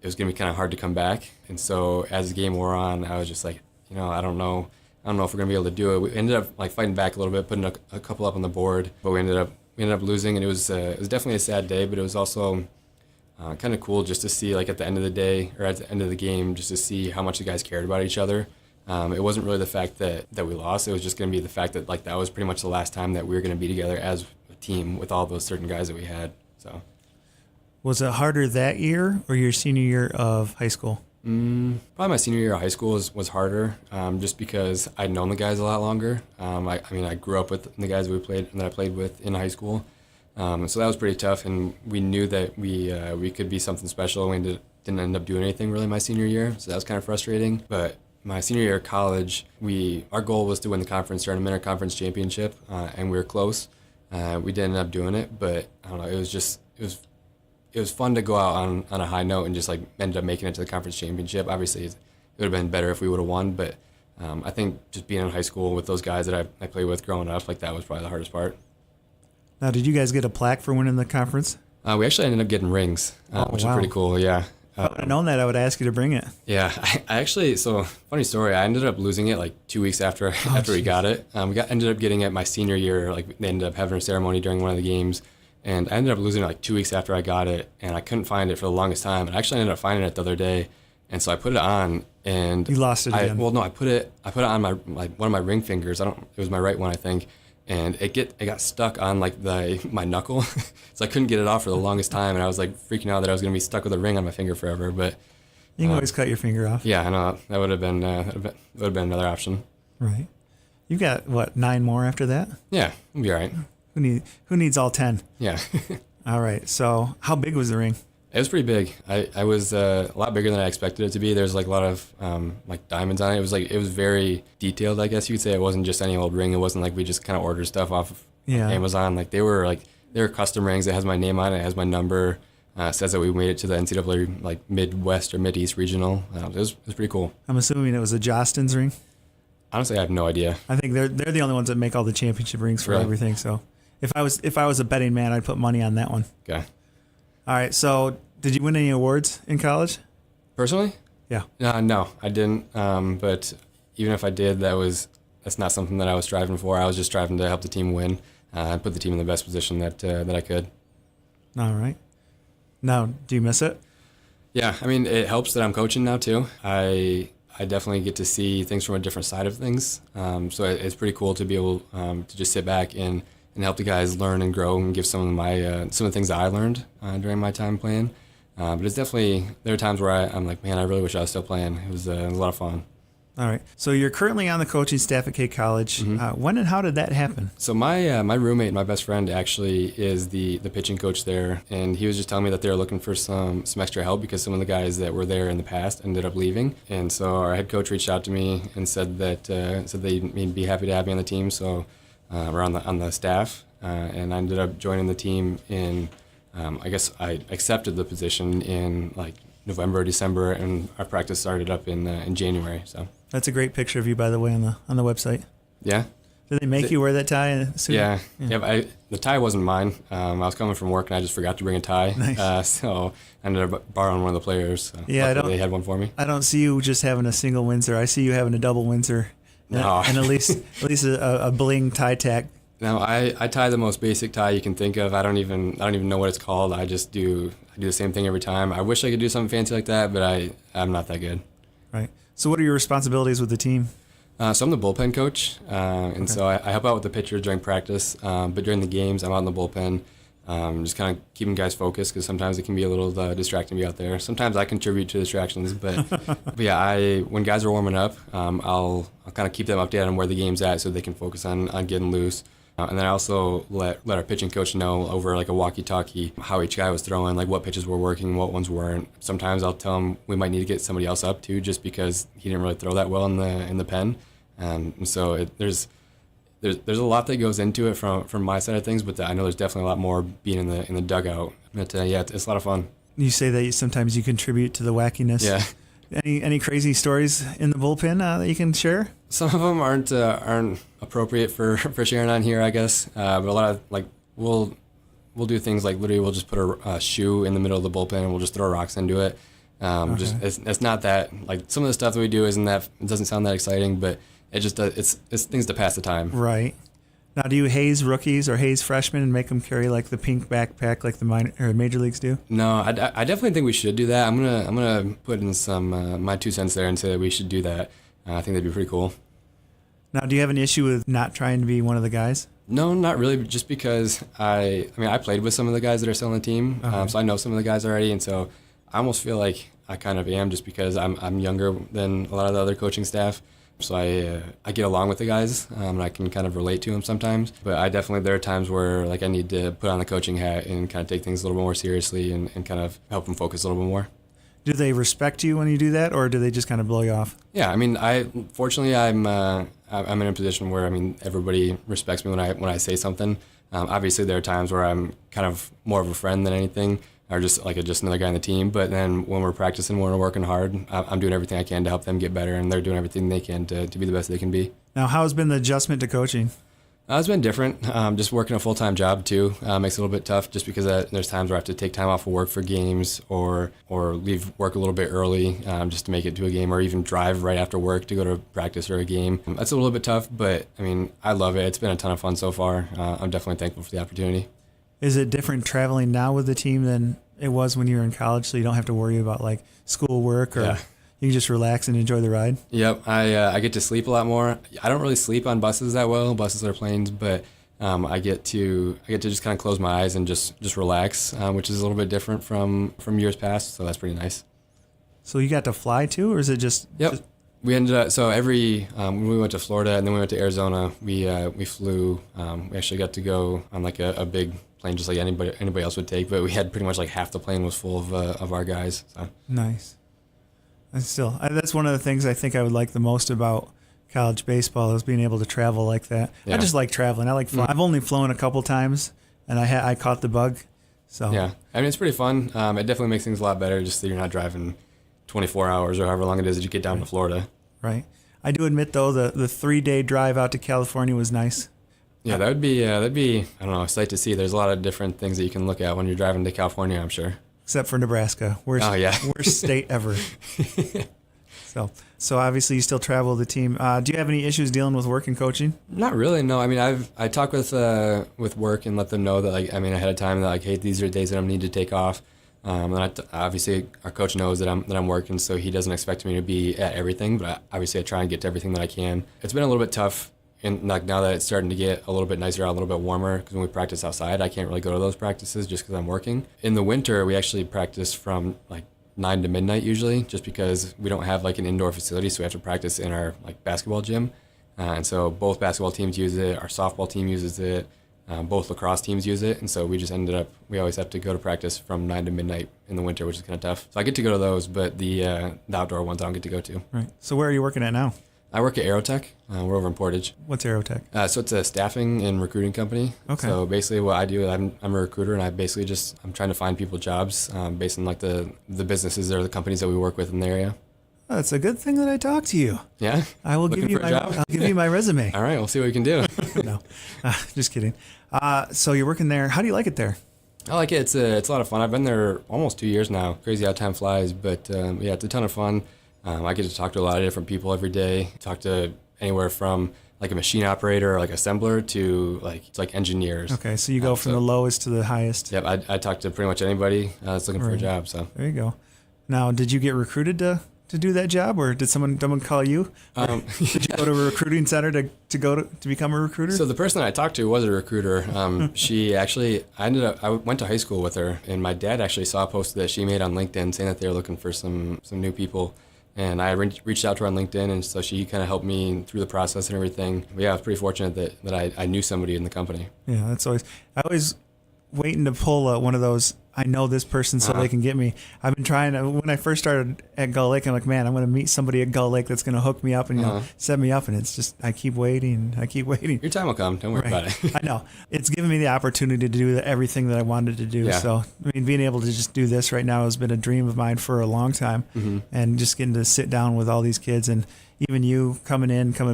it was going to be kind of hard to come back. And so as the game wore on, I was just like, I don't know if we're going to be able to do it. We ended up fighting back a little bit, putting a couple up on the board, but we ended up losing, and it was definitely a sad day, but it was also kind of cool just to see at the end of the day or at the end of the game, just to see how much the guys cared about each other. It wasn't really the fact that we lost. It was just going to be the fact that that was pretty much the last time that we were going to be together as a team with all those certain guys that we had. So, was it harder that year or your senior year of high school? Probably my senior year of high school was harder, just because I'd known the guys a lot longer. I grew up with the guys that I played with in high school, so that was pretty tough. And we knew that we could be something special. We ended didn't end up doing anything really my senior year, so that was kind of frustrating. But my senior year of college, our goal was to win the conference tournament or conference championship, and we were close. We didn't end up doing it, but I don't know. It was fun to go out on a high note and just like ended up making it to the conference championship. Obviously, it would have been better if we would have won, but I think just being in high school with those guys that I played with growing up, like that was probably the hardest part. Now, did you guys get a plaque for winning the conference? We actually ended up getting rings, which is pretty cool. Yeah. If I would have known that, I would ask you to bring it. Yeah, I actually, so funny story, I ended up losing it like 2 weeks after we got it. Ended up getting it my senior year, like they ended up having a ceremony during one of the games, and I ended up losing it like 2 weeks after I got it, and I couldn't find it for the longest time. And I actually ended up finding it the other day, and so I put it on, and you lost it again. Well, no, I put it on my one of my ring fingers. It was my right one, I think. And it got stuck on like my knuckle, so I couldn't get it off for the longest time, and I was like freaking out that I was gonna be stuck with a ring on my finger forever. But you can always cut your finger off. Yeah, I know that would have been another option. Right. You've got what, 9 more after that? Yeah, we'll be all right. Who needs all 10? Yeah. All right. So how big was the ring? It was pretty big. I was a lot bigger than I expected it to be. There's like a lot of like diamonds on it. It was very detailed, I guess you could say. It wasn't just any old ring. It wasn't like we just kind of ordered stuff off of Amazon. Like they were custom rings. It has my name on it. It has my number. It says that we made it to the NCAA like Midwest or Mideast regional. It was pretty cool. I'm assuming it was a Jostens ring. Honestly, I have no idea. I think they're the only ones that make all the championship rings for everything. So if I was a betting man, I'd put money on that one. Okay. All right, so did you win any awards in college? Personally? Yeah. No, I didn't. But even if I did, that's not something that I was striving for. I was just striving to help the team win and put the team in the best position that I could. All right. Now, do you miss it? Yeah, I mean, it helps that I'm coaching now too. I definitely get to see things from a different side of things. So it's pretty cool to be able to just sit back and help the guys learn and grow and give some of the things that I learned during my time playing. But it's definitely, there are times where I'm like, man, I really wish I was still playing. It was a lot of fun. All right. So you're currently on the coaching staff at K College. Mm-hmm. When and how did that happen? So my roommate, my best friend, actually is the pitching coach there, and he was just telling me that they were looking for some extra help because some of the guys that were there in the past ended up leaving. And so our head coach reached out to me and said that they'd be happy to have me on the team. So we're on the staff, and I ended up joining the team in. I guess I accepted the position in like November, December, and our practice started up in January. So that's a great picture of you, by the way, on the website. Yeah. Did they make you wear that tie and suit? Yeah. The tie wasn't mine. I was coming from work and I just forgot to bring a tie. Nice. So I ended up borrowing one of the players. So they had one for me. I don't see you just having a single Windsor. I see you having a double Windsor. No. And at least a bling tie tack. No, I tie the most basic tie you can think of. I don't even know what it's called. I do the same thing every time. I wish I could do something fancy like that, but I'm not that good. Right. So what are your responsibilities with the team? So I'm the bullpen coach, and so I help out with the pitchers during practice. But during the games, I'm out in the bullpen, just kind of keeping guys focused because sometimes it can be a little distracting to be out there. Sometimes I contribute to distractions, but yeah, when guys are warming up, I'll kind of keep them updated on where the game's at so they can focus on getting loose. And then I also let our pitching coach know over like a walkie-talkie how each guy was throwing, like what pitches were working, what ones weren't. Sometimes I'll tell him we might need to get somebody else up too, just because he didn't really throw that well in the pen. And so there's a lot that goes into it from my side of things, but I know there's definitely a lot more being in the dugout. But yeah, it's a lot of fun. You say that sometimes you contribute to the wackiness. Yeah. Any crazy stories in the bullpen that you can share? Some of them aren't appropriate for sharing on here, I guess. But a lot of like we'll do things like literally we'll just put a shoe in the middle of the bullpen and we'll just throw rocks into it. Okay. Just it's not that like some of the stuff that we do it doesn't sound that exciting, but it's things to pass the time. Right. Now, do you haze rookies or haze freshmen and make them carry like the pink backpack like the major leagues do? No, I definitely think we should do that. I'm gonna put in some my 2 cents there and say that we should do that. I think that'd be pretty cool. Now, do you have an issue with not trying to be one of the guys? No, not really. Just because I played with some of the guys that are still on the team, so I know some of the guys already, and so I almost feel like I kind of am just because I'm younger than a lot of the other coaching staff. So I get along with the guys, and I can kind of relate to them sometimes. But there are times where like I need to put on the coaching hat and kind of take things a little more seriously and kind of help them focus a little bit more. Do they respect you when you do that, or do they just kind of blow you off? Yeah, I mean, fortunately I'm in a position where, I mean, everybody respects me when I say something. Obviously, there are times where I'm kind of more of a friend than anything, or just another guy on the team. But then when we're practicing, when we're working hard, I'm doing everything I can to help them get better, and they're doing everything they can to be the best they can be. Now, how has been the adjustment to coaching? It's been different. Just working a full-time job too makes it a little bit tough, just because there's times where I have to take time off of work for games, or leave work a little bit early just to make it to a game, or even drive right after work to go to practice or a game. That's a little bit tough, but I mean, I love it. It's been a ton of fun so far. I'm definitely thankful for the opportunity. Is it different traveling now with the team than it was when you were in college, so you don't have to worry about like school work, or you can just relax and enjoy the ride? Yep, I get to sleep a lot more. I don't really sleep on buses that well, buses or planes, but I get to just kind of close my eyes and just relax, which is a little bit different from years past, so that's pretty nice. So you got to fly too, or is it just? Yep. We ended up, so when we went to Florida and then we went to Arizona, we flew. We actually got to go on like a big plane, just like anybody else would take, but we had pretty much like half the plane was full of our guys. So. Nice. And still, that's one of the things I think I would like the most about college baseball, is being able to travel like that. Yeah. I just like traveling. I like flying. I've only flown a couple times, and I caught the bug. So yeah, I mean, it's pretty fun. It definitely makes things a lot better, just that you're not driving 24 hours or however long it is that you get down to Florida. Right. I do admit though, the 3-day drive out to California was nice. Yeah, that'd be I don't know, a sight to see. There's a lot of different things that you can look at when you're driving to California, I'm sure. Except for Nebraska. Worst state ever. So obviously you still travel the team. Do you have any issues dealing with work and coaching? Not really, no. I mean, I talk with work and let them know that ahead of time that hey, these are days that I'm need to take off. And obviously our coach knows that I'm working, so he doesn't expect me to be at everything. But obviously I try and get to everything that I can. It's been a little bit tough. And now that it's starting to get a little bit nicer, a little bit warmer, because when we practice outside, I can't really go to those practices just because I'm working. In the winter, we actually practice from 9 to midnight usually, just because we don't have an indoor facility, so we have to practice in our basketball gym. And so both basketball teams use it, our softball team uses it, both lacrosse teams use it, and so we just we always have to go to practice from 9 to midnight in the winter, which is kind of tough. So I get to go to those, but the outdoor ones I don't get to go to. Right. So where are you working at now? I work at Aerotech. We're over in Portage. What's Aerotech? So it's a staffing and recruiting company. Okay. So basically what I do, I'm a recruiter, and I'm trying to find people jobs based on the businesses or the companies that we work with in the area. Oh, it's a good thing that I talked to you. Yeah? I'll give you my resume. All right, we'll see what we can do. No, just kidding. So you're working there. How do you like it there? I like it. It's a lot of fun. I've been there almost 2 years now. Crazy how time flies, but yeah, it's a ton of fun. I get to talk to a lot of different people every day. Talk to anywhere from a machine operator or assembler to engineers. Okay, so you go from the lowest to the highest. Yep, I talk to pretty much anybody that's looking for a job. So there you go. Now, did you get recruited to do that job, or did someone call you? Did you go to a recruiting center to become a recruiter? So the person I talked to was a recruiter. She actually, I went to high school with her, and my dad actually saw a post that she made on LinkedIn saying that they were looking for some new people. And I reached out to her on LinkedIn, and so she kind of helped me through the process and everything. But yeah, I was pretty fortunate that I knew somebody in the company. Yeah, I always waiting to pull one of those, I know this person so they can get me. I've been trying to, when I first started at Gull Lake, I'm like, man, I'm going to meet somebody at Gull Lake that's going to hook me up and set me up. And it's just, I keep waiting. Your time will come. Don't worry about it. I know. It's given me the opportunity to do everything that I wanted to do. Yeah. So, I mean, being able to just do this right now has been a dream of mine for a long time. Mm-hmm. And just getting to sit down with all these kids, and even you coming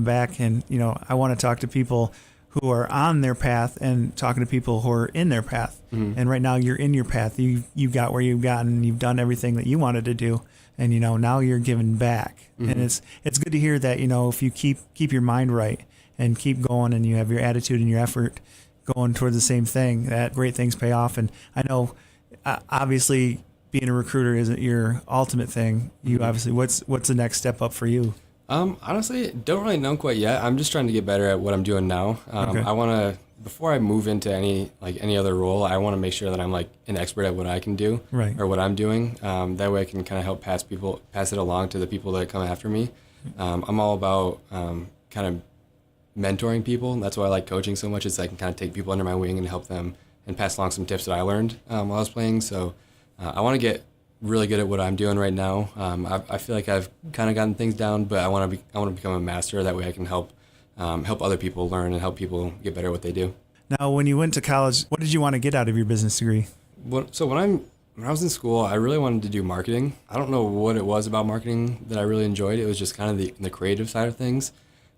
back. And, I want to talk to people who are on their path and talking to people who are in their path. Mm-hmm. And right now you're in your path. You got where you've gotten, you've done everything that you wanted to do. And, now you're giving back. Mm-hmm. And it's good to hear that, if you keep your mind right and keep going, and you have your attitude and your effort going towards the same thing, that great things pay off. And I know, obviously being a recruiter isn't your ultimate thing. You obviously, what's the next step up for you? Honestly, don't really know quite yet. I'm just trying to get better at what I'm doing now. Okay. I want to, before I move into any other role, I want to make sure that I'm an expert at what I can do, right, or what I'm doing. That way I can kind of help pass it along to the people that come after me. I'm all about kind of mentoring people. And that's why I like coaching so much, is I can kind of take people under my wing and help them and pass along some tips that I learned while I was playing. So I want to get really good at what I'm doing right now. I feel like I've kind of gotten things down, but I want to become a master. That way I can help other people learn and help people get better at what they do. Now, when you went to college, what did you want to get out of your business degree? So when I was in school, I really wanted to do marketing. I don't know what it was about marketing that I really enjoyed. It was just kind of the creative side of things.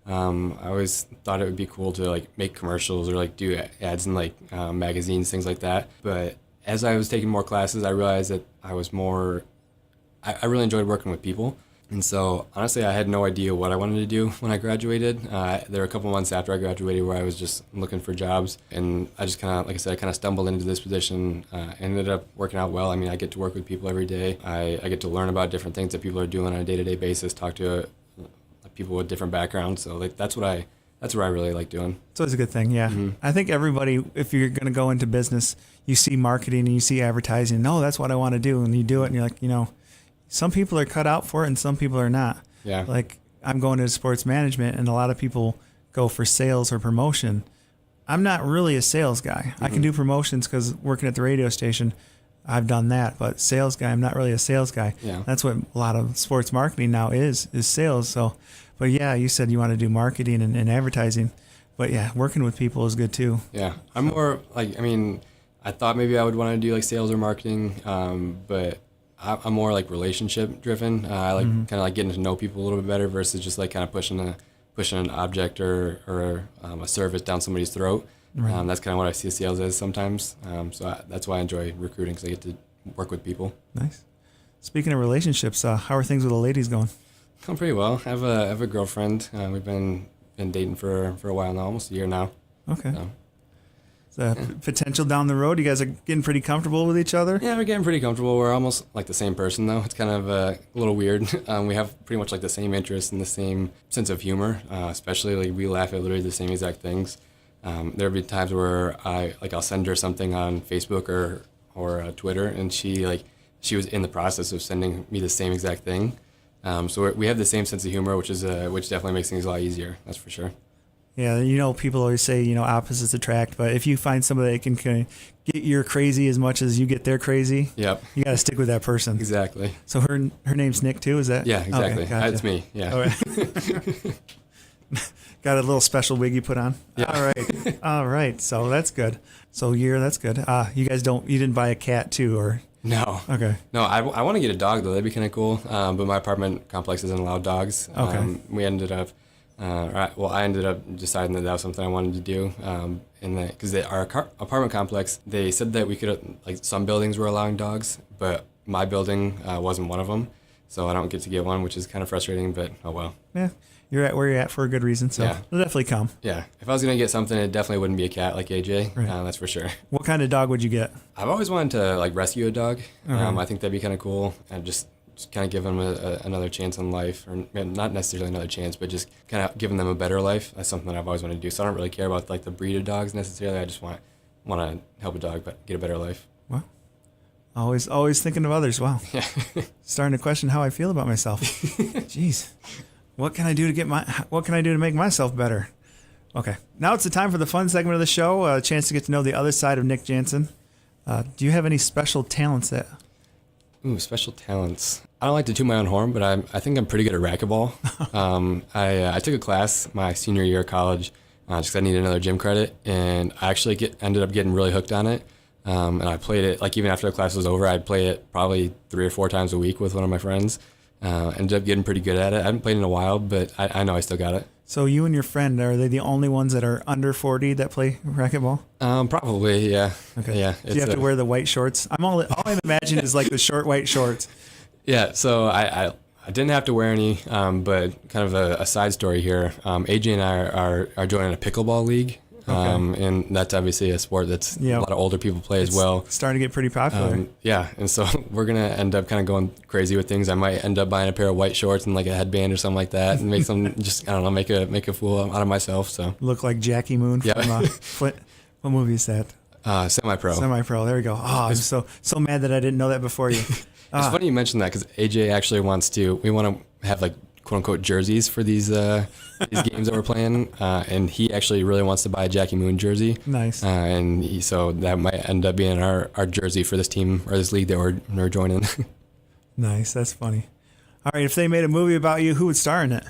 I always thought it would be cool to like make commercials or like do ads in like magazines, things like that. But as I was taking more classes, I realized that I really enjoyed working with people. And so honestly, I had no idea what I wanted to do when I graduated. There were a couple months after I graduated where I was just looking for jobs. And I just kind of, like I said, I kind of stumbled into this position, ended up working out well. I mean, I get to work with people every day. I get to learn about different things that people are doing on a day-to-day basis, talk to people with different backgrounds. So like that's what I really like doing. So it's a good thing, yeah. Mm-hmm. I think everybody, if you're going to go into business, you see marketing and you see advertising, no, that's what I want to do. And you do it and you're like, some people are cut out for it and some people are not. Yeah. Like I'm going to sports management and a lot of people go for sales or promotion. I'm not really a sales guy. Mm-hmm. I can do promotions because working at the radio station, I've done that. But sales guy, I'm not really a sales guy. Yeah. That's what a lot of sports marketing now is sales. So, but yeah, you said you want to do marketing and advertising. But yeah, working with people is good too. Yeah. I'm more like, I thought maybe I would want to do like sales or marketing, but I'm more like relationship driven. I like kind of like getting to know people a little bit better versus just like kind of pushing an object or a service down somebody's throat. Right. That's kind of what I see sales as sometimes. That's why I enjoy recruiting, because I get to work with people. Nice. Speaking of relationships, how are things with the ladies going? Going pretty well. I have a girlfriend. We've been dating for a while now, almost a year now. Okay. Potential down the road. You guys are getting pretty comfortable with each other? Yeah, we're getting pretty comfortable. We're almost like the same person, though. It's kind of a little weird. We have pretty much like the same interests and the same sense of humor, especially like we laugh at literally the same exact things. There'll be times where I'll send her something on Facebook or Twitter, and she was in the process of sending me the same exact thing. So we have the same sense of humor, which definitely makes things a lot easier. That's for sure. Yeah, people always say, opposites attract, but if you find somebody that can get your crazy as much as you get their crazy, yep, you got to stick with that person. Exactly. So her name's Nick too, is that? Yeah, exactly. Okay, gotcha. That's me, yeah. All right. Got a little special wig you put on? Yeah. All right. So that's good. So that's good. You guys you didn't buy a cat too, or? No. Okay. No, I want to get a dog though. That'd be kind of cool. But my apartment complex doesn't allow dogs. Okay. We ended up, I ended up deciding that was something I wanted to do. Because our apartment complex, they said that we could, some buildings were allowing dogs, but my building wasn't one of them. So I don't get to get one, which is kind of frustrating, but oh well. Yeah. You're at where you're at for a good reason, so it'll definitely come. Yeah. If I was going to get something, it definitely wouldn't be a cat like AJ. Right. That's for sure. What kind of dog would you get? I've always wanted to rescue a dog. Okay. I think that'd be kind of cool, and just kind of give them another chance in life, or not necessarily another chance, but just kind of giving them a better life. That's something that I've always wanted to do. So I don't really care about the breed of dogs necessarily. I just want to help a dog but get a better life. Wow. Always thinking of others. Wow. Yeah. Starting to question how I feel about myself. Jeez. What can I do to make myself better? Okay. Now it's the time for the fun segment of the show, a chance to get to know the other side of Nic Janssen. Do you have any special talents that? Ooh, special talents. I don't like to toot my own horn, but I think I'm pretty good at racquetball. I took a class my senior year of college just because I needed another gym credit, and I actually ended up getting really hooked on it. And I played it, even after the class was over, I'd play it probably 3 or 4 times a week with one of my friends. Ended up getting pretty good at it. I haven't played in a while, but I know I still got it. So you and your friend, are they the only ones that are under 40 that play racquetball? Probably, yeah. Okay. Yeah. Do you have to wear the white shorts? All I imagine is the short white shorts. Yeah, so I didn't have to wear any, but kind of a side story here. AJ and I are joining a pickleball league. Okay. And that's obviously a sport that's a lot of older people play as well. It's starting to get pretty popular. Yeah, and so we're going to end up kind of going crazy with things. I might end up buying a pair of white shorts and a headband or something like that, and make some make a fool out of myself. So look like Jackie Moon from Flint. What movie is that? Semi-Pro. Semi-Pro. There we go. Oh, I'm so mad that I didn't know that before you. It's funny you mentioned that because AJ actually we want to have quote unquote jerseys for these games that we're playing, and he actually really wants to buy a Jackie Moon jersey. Nice. So that might end up being our jersey for this team or this league that we're joining. Nice. That's funny. All right. If they made a movie about you, who would star in it?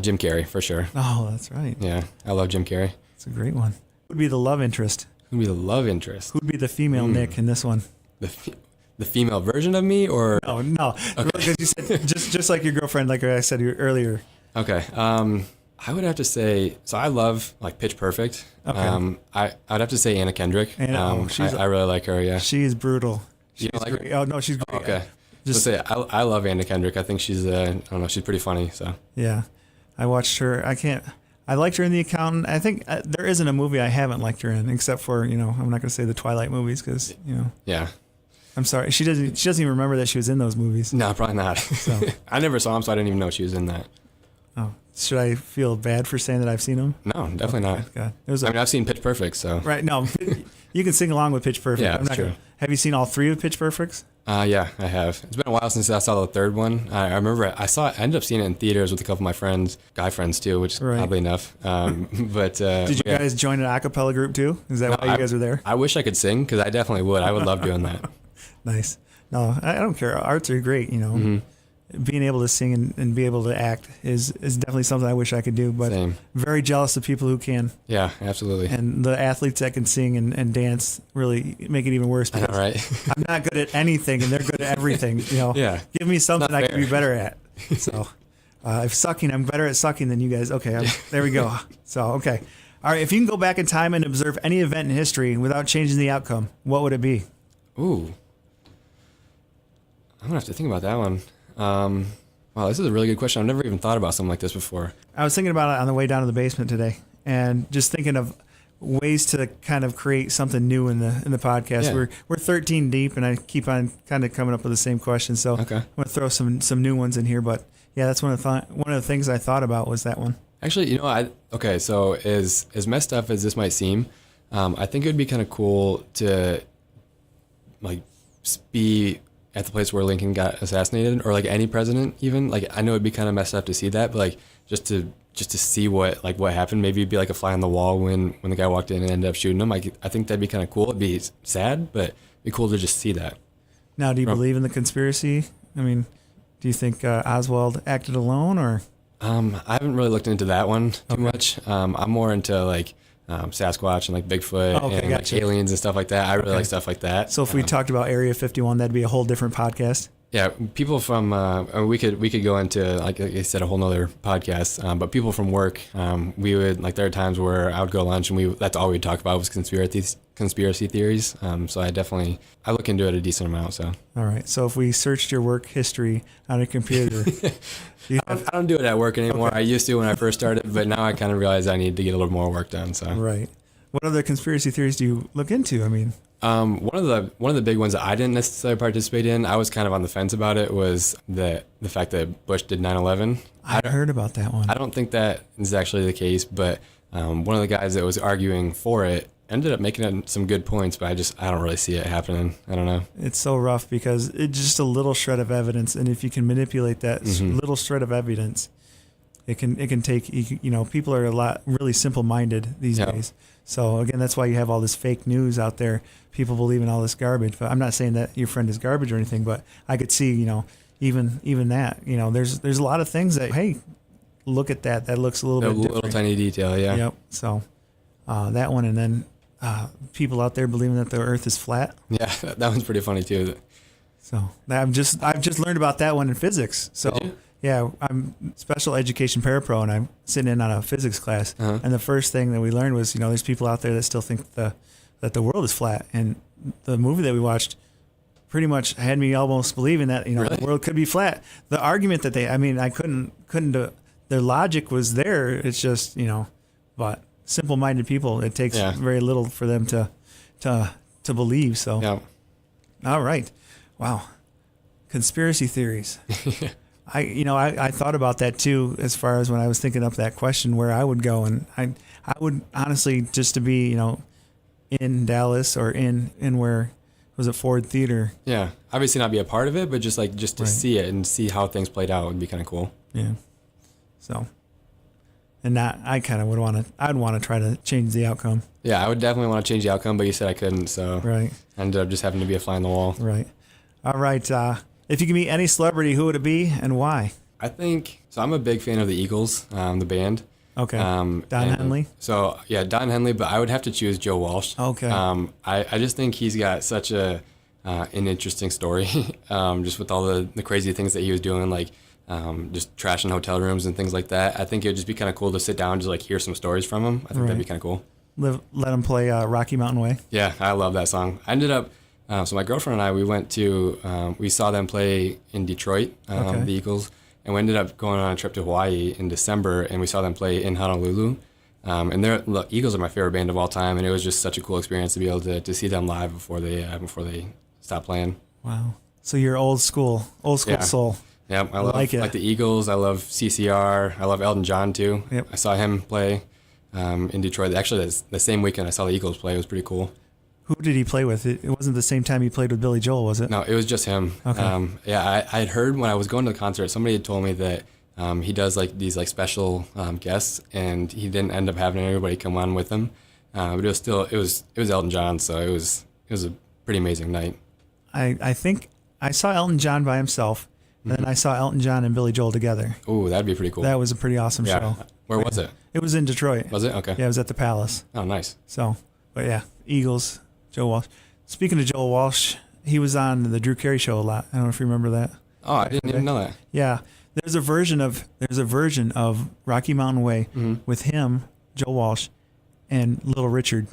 Jim Carrey, for sure. Oh, that's right. Yeah, I love Jim Carrey. It's a great one. Who would be the love interest? Who'd be the love interest? Who'd be the female Nick in this one? The female version of me, or no? Okay. Because you said just like your girlfriend, like I said earlier. Okay. I would have to say. So I love like Pitch Perfect. Okay. I'd have to say Anna Kendrick. I really like her. Yeah. She is brutal. You don't like great. her? Oh no, she's great. Oh, okay. Just say I love Anna Kendrick. I think she's I don't know, she's pretty funny. So yeah, I watched her. I liked her in The Accountant. I think there isn't a movie I haven't liked her in, except for I'm not going to say the Twilight movies because Yeah. I'm sorry. She doesn't even remember that she was in those movies. No, probably not. So. I never saw them, so I didn't even know she was in that. Oh, should I feel bad for saying that I've seen them? No, definitely not. God. I've seen Pitch Perfect, so. Right. No, you can sing along with Pitch Perfect. Yeah, that's true. Have you seen all 3 of Pitch Perfects? Yeah, I have. It's been a while since I saw the third one. I remember I ended up seeing it in theaters with a couple of my friends, guy friends too, which oddly enough. But did you guys join an a cappella group too? Is that why you guys are there? I wish I could sing because I definitely would. I would love doing that. Nice. No, I don't care. Arts are great, Mm-hmm. Being able to sing and be able to act is definitely something I wish I could do, but Same. Very jealous of people who can. Yeah, absolutely. And the athletes that can sing and dance really make it even worse. I know, right? I'm not good at anything and they're good at everything. Yeah. Give me something I can be better at. So if sucking, I'm better at sucking than you guys. Okay, there we go. So, okay. All right, if you can go back in time and observe any event in history without changing the outcome, what would it be? Ooh. I'm going to have to think about that one. Wow, this is a really good question. I've never even thought about something like this before. I was thinking about it on the way down to the basement today and just thinking of ways to kind of create something new in the podcast. Yeah. We're 13 deep and I keep on kind of coming up with the same question. So Okay. I'm going to throw some new ones in here, but yeah, that's one of the things I thought about was that one. Actually, so as messed up as this might seem, I think it would be kind of cool to like be at the place where Lincoln got assassinated, or like any president even. Like, I know it'd be kind of messed up to see that, but like just to see what happened. Maybe it'd be like a fly on the wall when the guy walked in and ended up shooting him. Like, I think that'd be kind of cool. It'd be sad, but it'd be cool to just see that. Now, do you believe in the conspiracy? I mean, do you think Oswald acted alone, or? I haven't really looked into that one too much. I'm more into like Sasquatch and like Bigfoot and like aliens and stuff like that. I really like stuff like that. So if we talked about Area 51, that'd be a whole different podcast. Yeah, people from we could go into, like I said, a whole nother podcast. But people from work, we would, like, there are times where I would go to lunch and that's all we'd talk about was conspiracy theories. So I look into it a decent amount. So all right. So if we searched your work history on a computer, I don't do it at work anymore. I used to when I first started, but now I kind of realize I need to get a little more work done. So right. What other conspiracy theories do you look into? I mean. One of the big ones that I didn't necessarily participate in, I was kind of on the fence about it, was the fact that Bush did 9/11. I heard about that one. I don't think that is actually the case, but one of the guys that was arguing for it ended up making some good points, but I don't really see it happening. I don't know. It's so rough because it's just a little shred of evidence, and if you can manipulate that little shred of evidence, it can take, people are a lot really simple-minded these days. So again, that's why you have all this fake news out there. People believe in all this garbage. But I'm not saying that your friend is garbage or anything, but I could see, even that, there's a lot of things that, hey, look at that. That looks a little bit different. Little tiny detail, yeah. Yep. So that one, and then people out there believing that the Earth is flat. Yeah, that one's pretty funny too. So I've just learned about that one in physics. So. Did you? Yeah, I'm special education parapro, and I'm sitting in on a physics class. And the first thing that we learned was, there's people out there that still think that the world is flat. And the movie that we watched pretty much had me almost believing that, Really? the world could be flat. The argument that I couldn't do, their logic was there. It's just, but simple-minded people, it takes very little for them to believe. So, yeah. All right. Wow. Conspiracy theories. I thought about that too, as far as when I was thinking up that question where I would go, and I would honestly, just to be, in Dallas or in where was it, Ford Theater. Yeah. Obviously not be a part of it, but just to see it and see how things played out would be kind of cool. Yeah. So, and that I'd want to try to change the outcome. Yeah, I would definitely want to change the outcome, but you said I couldn't, so right. I ended up just having to be a fly on the wall. Right. All right. If you could meet any celebrity, who would it be and why? I think so. I'm a big fan of the Eagles, the band. Okay. Don Henley. So yeah, Don Henley, but I would have to choose Joe Walsh. Okay. I just think he's got such an interesting story, just with all the crazy things that he was doing, like just trashing hotel rooms and things like that. I think it would just be kind of cool to sit down and just like hear some stories from him. I think that'd be kind of cool. Let him play Rocky Mountain Way. Yeah, I love that song. I ended up. So my girlfriend and I, we went to, we saw them play in Detroit, the Eagles, and we ended up going on a trip to Hawaii in December, and we saw them play in Honolulu. And the Eagles are my favorite band of all time, and it was just such a cool experience to be able to see them live before they stopped playing. Wow. So you're old school soul. Yeah, I love like the Eagles. I love CCR. I love Elton John too. Yep. I saw him play in Detroit. Actually, the same weekend I saw the Eagles play. It was pretty cool. Who did he play with? It wasn't the same time he played with Billy Joel, was it? No, it was just him. Okay. I had heard when I was going to the concert, somebody had told me that he does like these like special guests, and he didn't end up having anybody come on with him. But it was still it was Elton John, so it was a pretty amazing night. I think I saw Elton John by himself, and then I saw Elton John and Billy Joel together. Ooh, that'd be pretty cool. That was a pretty awesome show. Where was it? It was in Detroit. Was it? Okay. Yeah, it was at the Palace. Oh, nice. So, but yeah, Eagles. Joe Walsh. Speaking of Joe Walsh, he was on the Drew Carey show a lot. I don't know if you remember that. Oh, I didn't even know that. Yeah, there's a version of Rocky Mountain Way with him, Joe Walsh, and Little Richard.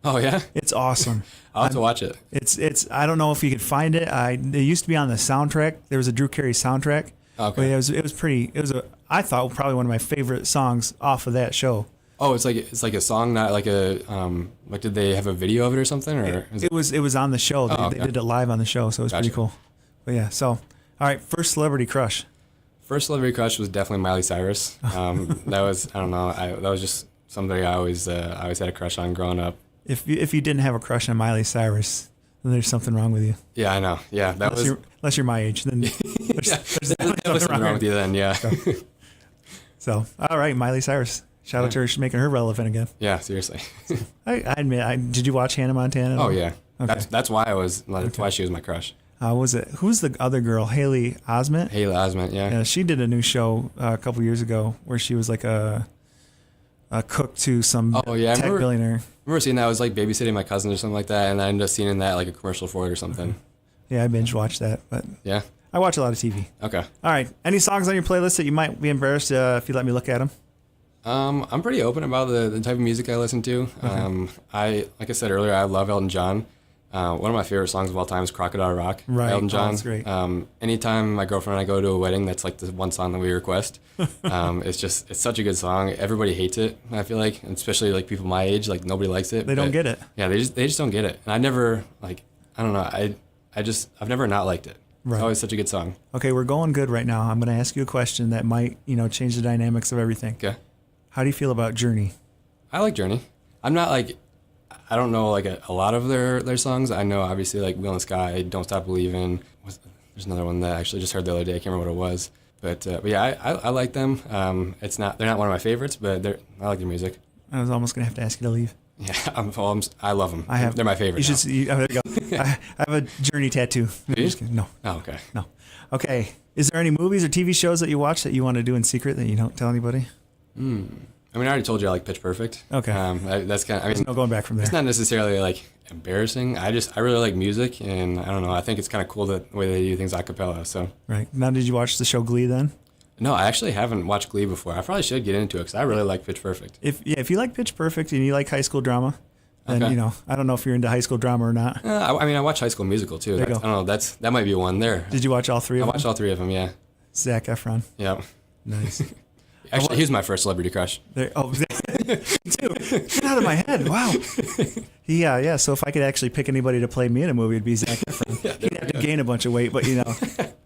Oh yeah, it's awesome. I'll have to watch it. It's I don't know if you could find it. It used to be on the soundtrack. There was a Drew Carey soundtrack. Okay. But it was I thought probably one of my favorite songs off of that show. Oh, it's like a song, not like a like did they have a video of it or something, or it was on the show. They did it live on the show, so it was pretty cool. But yeah, so all right, first celebrity crush. First celebrity crush was definitely Miley Cyrus. That was I don't know, that was just somebody I always had a crush on growing up. If you didn't have a crush on Miley Cyrus, then there's something wrong with you. Yeah, I know. Yeah, unless you're my age, then there's something wrong with you then. Yeah. So all right, Miley Cyrus. Shout out to her, she's making her relevant again. Yeah, seriously. I admit, did you watch Hannah Montana? Oh yeah, okay. That's why why she was my crush. Was it? Who's the other girl? Haley Osment. Haley Osment, yeah. Yeah, she did a new show a couple years ago where she was like a cook to some tech billionaire. I remember seeing that. I was like babysitting my cousin or something like that, and I ended up seeing that like a commercial for it or something. Yeah, I binge watched that, but yeah, I watch a lot of TV. Okay. All right. Any songs on your playlist that you might be embarrassed if you let me look at them? I'm pretty open about the type of music I listen to. Okay. Like I said earlier, I love Elton John. One of my favorite songs of all time is Crocodile Rock. Right. Elton John. Oh, that's great. Anytime my girlfriend and I go to a wedding, that's like the one song that we request. It's such a good song. Everybody hates it, I feel like, and especially like people my age, like nobody likes it. They don't get it. Yeah, they just don't get it. And I never I don't know, I've never not liked it. Right. It's always such a good song. Okay, we're going good right now. I'm going to ask you a question that might, change the dynamics of everything. Okay. How do you feel about Journey? I like Journey. I'm not like, I don't know like a lot of their songs. I know obviously like Wheel in the Sky, Don't Stop Believing. There's another one that I actually just heard the other day. I can't remember what it was. But yeah, I like them. They're not one of my favorites, but I like their music. I was almost gonna have to ask you to leave. Yeah, I love them. They're my favorite. There you go. I have a Journey tattoo. No. Oh, okay. No. Okay. Is there any movies or TV shows that you watch that you want to do in secret that you don't tell anybody? I mean, I already told you I like Pitch Perfect. Okay. That's kind of. There's no going back from there. It's not necessarily like embarrassing. I really like music, and I don't know. I think it's kind of cool the way they do things a cappella. So. Right. Now, did you watch the show Glee then? No, I actually haven't watched Glee before. I probably should get into it because I really like Pitch Perfect. If you like Pitch Perfect and you like high school drama, then I don't know if you're into high school drama or not. I watch High School Musical too. I don't know. that might be one there. Did you watch all three of them? I watched all three of them. Yeah. Zac Efron. Yeah. Nice. Actually, he was my first celebrity crush. Me too. Get out of my head. Wow. Yeah. So if I could actually pick anybody to play me in a movie, it'd be Zac Efron. He'd have to gain a bunch of weight, but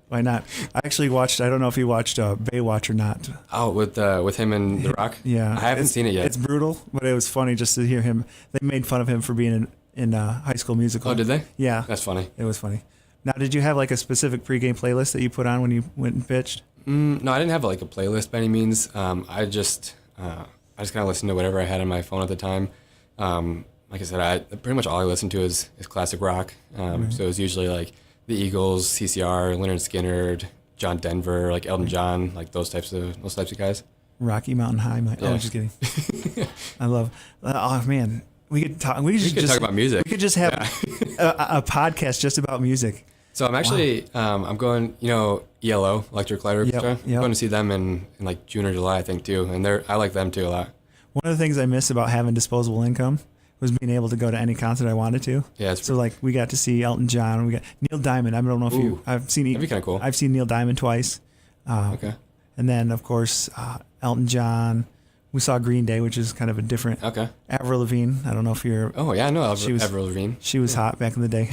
why not? I actually watched. I don't know if you watched Baywatch or not. Oh, with him and The Rock. Yeah. I haven't seen it yet. It's brutal, but it was funny just to hear him. They made fun of him for being in High School Musical. Oh, did they? Yeah. That's funny. It was funny. Now, did you have like a specific pregame playlist that you put on when you went and pitched? No, I didn't have like a playlist by any means. I just kind of listened to whatever I had on my phone at the time. Like I said, pretty much all I listen to is classic rock. So it was usually like the Eagles, CCR, Leonard Skinner, John Denver, like Elton John, like those types of guys. Rocky Mountain High. Oh, just kidding. I love. Oh man, we could talk. We could just talk about music. We could just have a podcast just about music. So I'm actually I'm going. ELO, Electric Light Orchestra. I'm going to see them in like June or July, I think too, and I like them too a lot. One of the things I miss about having disposable income was being able to go to any concert I wanted to. Yeah. So like we got to see Elton John. We got Neil Diamond. I don't know if I've seen. That'd be kind of cool. I've seen Neil Diamond twice. Okay. And then of course Elton John. We saw Green Day, which is kind of a different. Okay. Avril Lavigne. I don't know if you're. Oh yeah, I know Avril Lavigne. She was hot back in the day.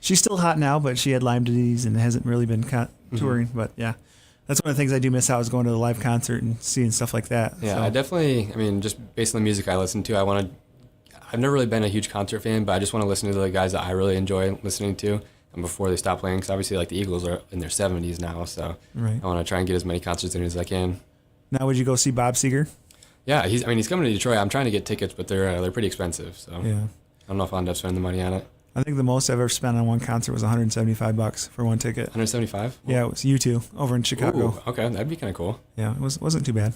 She's still hot now, but she had Lyme disease and hasn't really been touring. But yeah, that's one of the things I do miss out is going to the live concert and seeing stuff like that. Yeah, so. I definitely. I mean, just based on the music I listen to, I've never really been a huge concert fan, but I just want to listen to the guys that I really enjoy listening to, and before they stop playing, because obviously like the Eagles are in their 70s now, so I want to try and get as many concerts in as I can. Now, would you go see Bob Seger? Yeah, he's coming to Detroit. I'm trying to get tickets, but they're pretty expensive, so yeah. I don't know if I'll end up spending the money on it. I think the most I've ever spent on one concert was $175 for one ticket. 175? Yeah, it was U2 over in Chicago. Ooh, okay, that'd be kind of cool. Yeah, it wasn't too bad.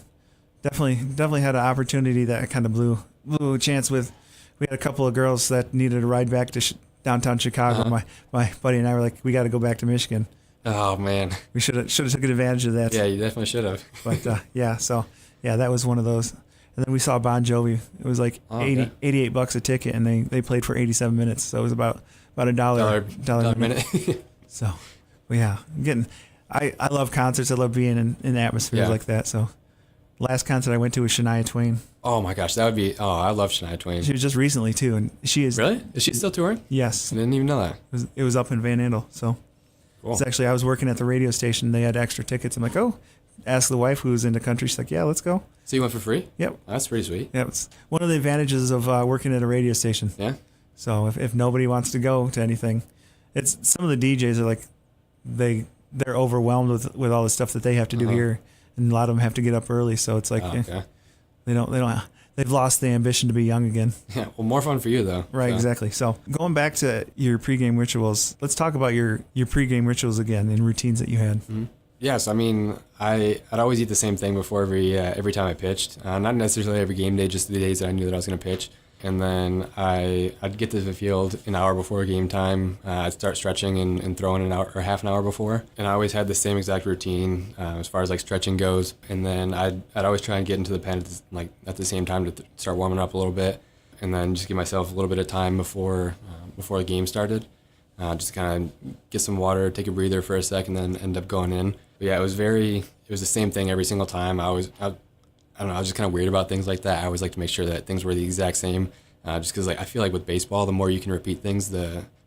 Definitely had an opportunity that kind of blew a chance with. We had a couple of girls that needed a ride back to downtown Chicago. My buddy and I were like, we got to go back to Michigan. Oh man, we should have taken advantage of that. Yeah, you definitely should have. But that was one of those. And then we saw Bon Jovi. It was like $88 a ticket, and they played for 87 minutes. So it was about $1 a minute. So, well, yeah, I love concerts. I love being in atmospheres like that. So, last concert I went to was Shania Twain. Oh my gosh, that would be. Oh, I love Shania Twain. She was just recently too, and she is. Really? Is she still touring? Yes. I didn't even know that. It was up in Van Andel. So, cool. It's actually I was working at the radio station. They had extra tickets. I'm like, ask the wife who's in the country. She's like, yeah, let's go. So you went for free? Yep. That's pretty sweet. Yeah, it's one of the advantages of working at a radio station. Yeah. So if nobody wants to go to anything, it's some of the DJs are like they're overwhelmed with all the stuff that they have to do here, and a lot of them have to get up early. So it's like they've lost the ambition to be young again. Yeah. Well, more fun for you though. Right. So. Exactly. So going back to your pregame rituals, let's talk about your pregame rituals again and routines that you had. Mm-hmm. Yes, I mean, I'd always eat the same thing before every time I pitched. Not necessarily every game day, just the days that I knew that I was going to pitch. And then I'd get to the field an hour before game time. I'd start stretching and throwing an hour or half an hour before. And I always had the same exact routine as far as like stretching goes. And then I'd always try and get into the pen at the same time to start warming up a little bit, and then just give myself a little bit of time before the game started. Just kind of get some water, take a breather for a sec, and then end up going in. But yeah, it was the same thing every single time. I don't know, I was just kind of weird about things like that. I always like to make sure that things were the exact same, just because like I feel like with baseball, the more you can repeat things,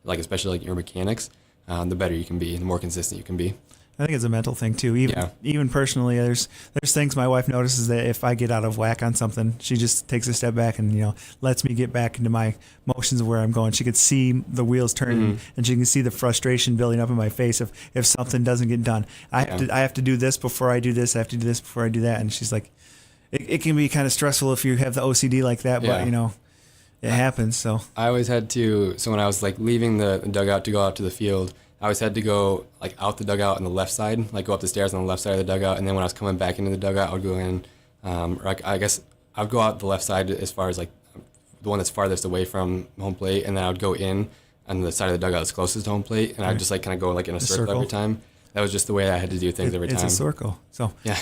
especially like your mechanics, the better you can be, the more consistent you can be. I think it's a mental thing too. Even personally, there's things my wife notices that if I get out of whack on something, she just takes a step back and lets me get back into my motions of where I'm going. She could see the wheels turning, and she can see the frustration building up in my face if something doesn't get done. I have to do this before I do this. I have to do this before I do that. And she's like, it can be kind of stressful if you have the OCD like that, but it happens. So I always had to. So when I was like leaving the dugout to go out to the field, I always had to go like out the dugout on the left side, like go up the stairs on the left side of the dugout, and then when I was coming back into the dugout, I would go in. I guess I would go out the left side as far as like the one that's farthest away from home plate, and then I would go in on the side of the dugout that's closest to home plate, and I'd just like kind of go like in a circle every time. That was just the way I had to do things every time. It's a circle. So yeah.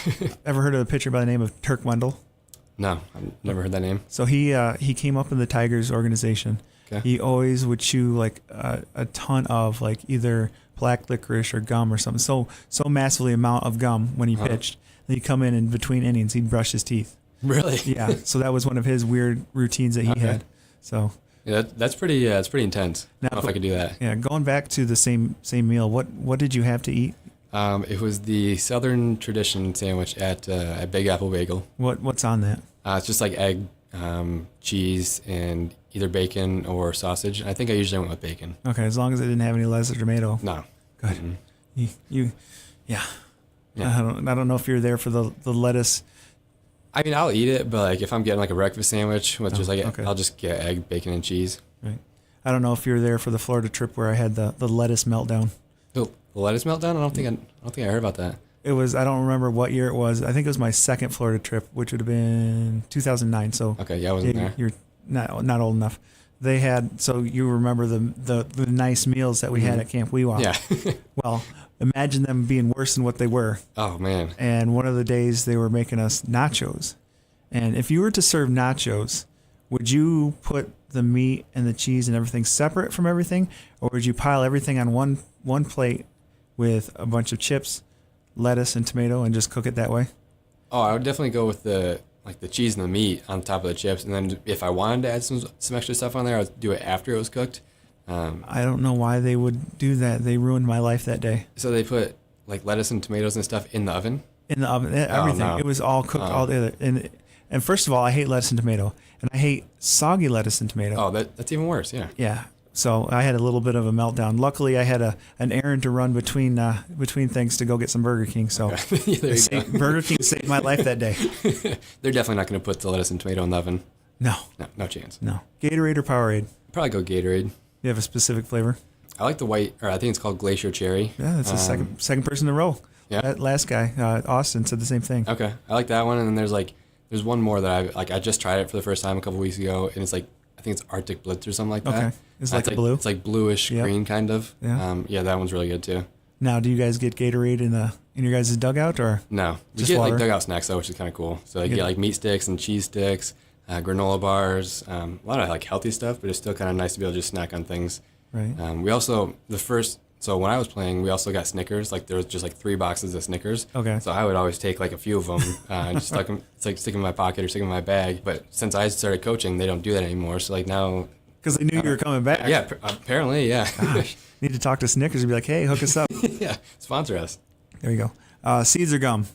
Ever heard of a pitcher by the name of Turk Wendell? No, I've never heard that name. So he came up in the Tigers organization. Okay. He always would chew like a ton of like either black licorice or gum or something. So massively amount of gum when he pitched. Then he'd come in between innings, he'd brush his teeth. Really? Yeah. So that was one of his weird routines that he had. So yeah, that's pretty intense. Now, I don't know if I could do that. Yeah. Going back to the same meal, what did you have to eat? It was the Southern Tradition sandwich at Big Apple Bagel. What's on that? It's just like egg, cheese, and either bacon or sausage. I think I usually went with bacon. Okay, as long as it didn't have any lettuce or tomato. No. Good. Mm-hmm. Yeah. I don't know if you're there for the lettuce. I mean, I'll eat it, but like if I'm getting like a breakfast sandwich with I'll just get egg, bacon, and cheese. Right. I don't know if you're there for the Florida trip where I had the lettuce meltdown. The lettuce meltdown? I don't think I heard about that. It was, I don't remember what year it was. I think it was my second Florida trip, which would have been 2009. So okay, yeah, I wasn't there. You're not old enough. They had, so you remember the nice meals that we had at Camp Weewa. Yeah. Well, imagine them being worse than what they were. Oh man. And one of the days they were making us nachos. And if you were to serve nachos, would you put the meat and the cheese and everything separate from everything, or would you pile everything on one plate with a bunch of chips, lettuce, and tomato and just cook it that way? Oh, I would definitely go with the cheese and the meat on top of the chips, and then if I wanted to add some extra stuff on there, I would do it after it was cooked. I don't know why they would do that. They ruined my life that day. So they put like lettuce and tomatoes and stuff in the oven? In the oven, everything. Oh, no. It was all cooked all together. And first of all, I hate lettuce and tomato, and I hate soggy lettuce and tomato. Oh, that's even worse. Yeah. Yeah. So I had a little bit of a meltdown. Luckily, I had an errand to run between things to go get some Burger King. So yeah, Burger King saved my life that day. They're definitely not going to put the lettuce and tomato in the oven. No chance. No. Gatorade or Powerade? Probably go Gatorade. You have a specific flavor? I like the white, or I think it's called Glacier Cherry. Yeah, that's the second person in a row. Yeah. That last guy, Austin, said the same thing. Okay, I like that one. And then there's one more that I just tried it for the first time a couple weeks ago, and it's like, I think it's Arctic Blitz or something like that. Okay, it's like blue. It's like bluish green kind of. Yeah. Yeah, that one's really good too. Now, do you guys get Gatorade in your guys' dugout, or no? We just get water? Like dugout snacks though, which is kind of cool. So you get like meat sticks and cheese sticks, granola bars, a lot of like healthy stuff, but it's still kind of nice to be able to just snack on things. Right. We also so when I was playing, we also got Snickers. Like there was just like 3 boxes of Snickers. Okay. So I would always take like a few of them and just stuck them. It's like stick them in my pocket or stick them in my bag. But since I started coaching, they don't do that anymore. So like now. Because they knew you were coming back. Yeah, apparently, yeah. Gosh, need to talk to Snickers and be like, hey, hook us up. Yeah, sponsor us. There you go. Seeds or gum?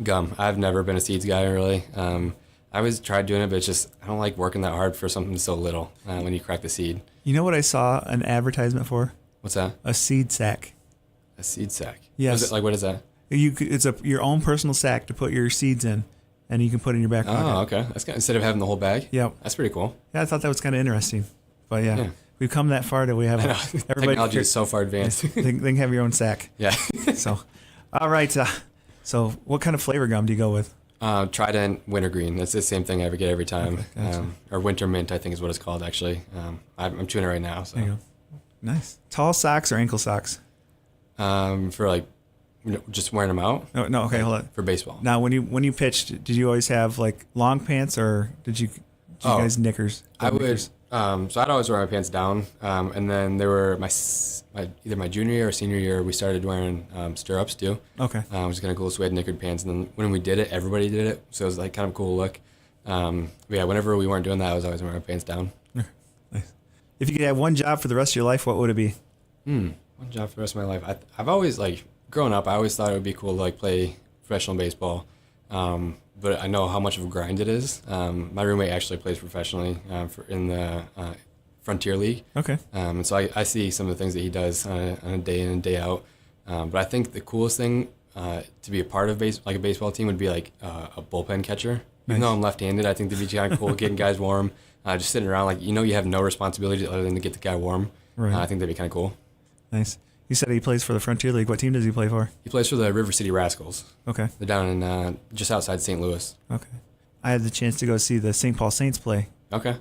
Gum. I've never been a seeds guy really. I always tried doing it, but it's just I don't like working that hard for something so little when you crack the seed. You know what I saw an advertisement for? What's that? A seed sack. A seed sack? Yes. What is that? It's your own personal sack to put your seeds in, and you can put it in your back pocket. Oh, okay. That's instead of having the whole bag? Yep. That's pretty cool. Yeah, I thought that was kind of interesting. But yeah, we've come that far that we have Technology is so far advanced. they can have your own sack. Yeah. So, all right. So what kind of flavor gum do you go with? Trident Wintergreen. That's the same thing I get every time. Okay, gotcha. Or Winter Mint, I think is what it's called actually. I'm chewing it right now. So. There you go. Nice. Tall socks or ankle socks? For like, just wearing them out. No. Okay, hold on. For baseball. Now, when you pitched, did you always have like long pants, or did you guys knickers? I would. So I'd always wear my pants down, and then there were either my junior year or senior year, we started wearing stirrups too. Okay. Which is kind of cool. So we had knickered pants, and then when we did it, everybody did it. So it was like kind of a cool look. But yeah, whenever we weren't doing that, I was always wearing my pants down. Nice. If you could have one job for the rest of your life, what would it be? One job for the rest of my life. I've always growing up, I always thought it would be cool to play professional baseball. But I know how much of a grind it is. My roommate actually plays professionally in the Frontier League. Okay. And so I see some of the things that he does on a day in and day out. But I think the coolest thing to be a part of a baseball team would be a bullpen catcher. Nice. Even though I'm left-handed, I think that'd be kind of cool getting guys warm, just sitting around you have no responsibility other than to get the guy warm. Right. I think that'd be kind of cool. Nice. You said he plays for the Frontier League. What team does he play for? He plays for the River City Rascals. Okay. They're down in just outside St. Louis. Okay. I had the chance to go see the St. Paul Saints play. Okay.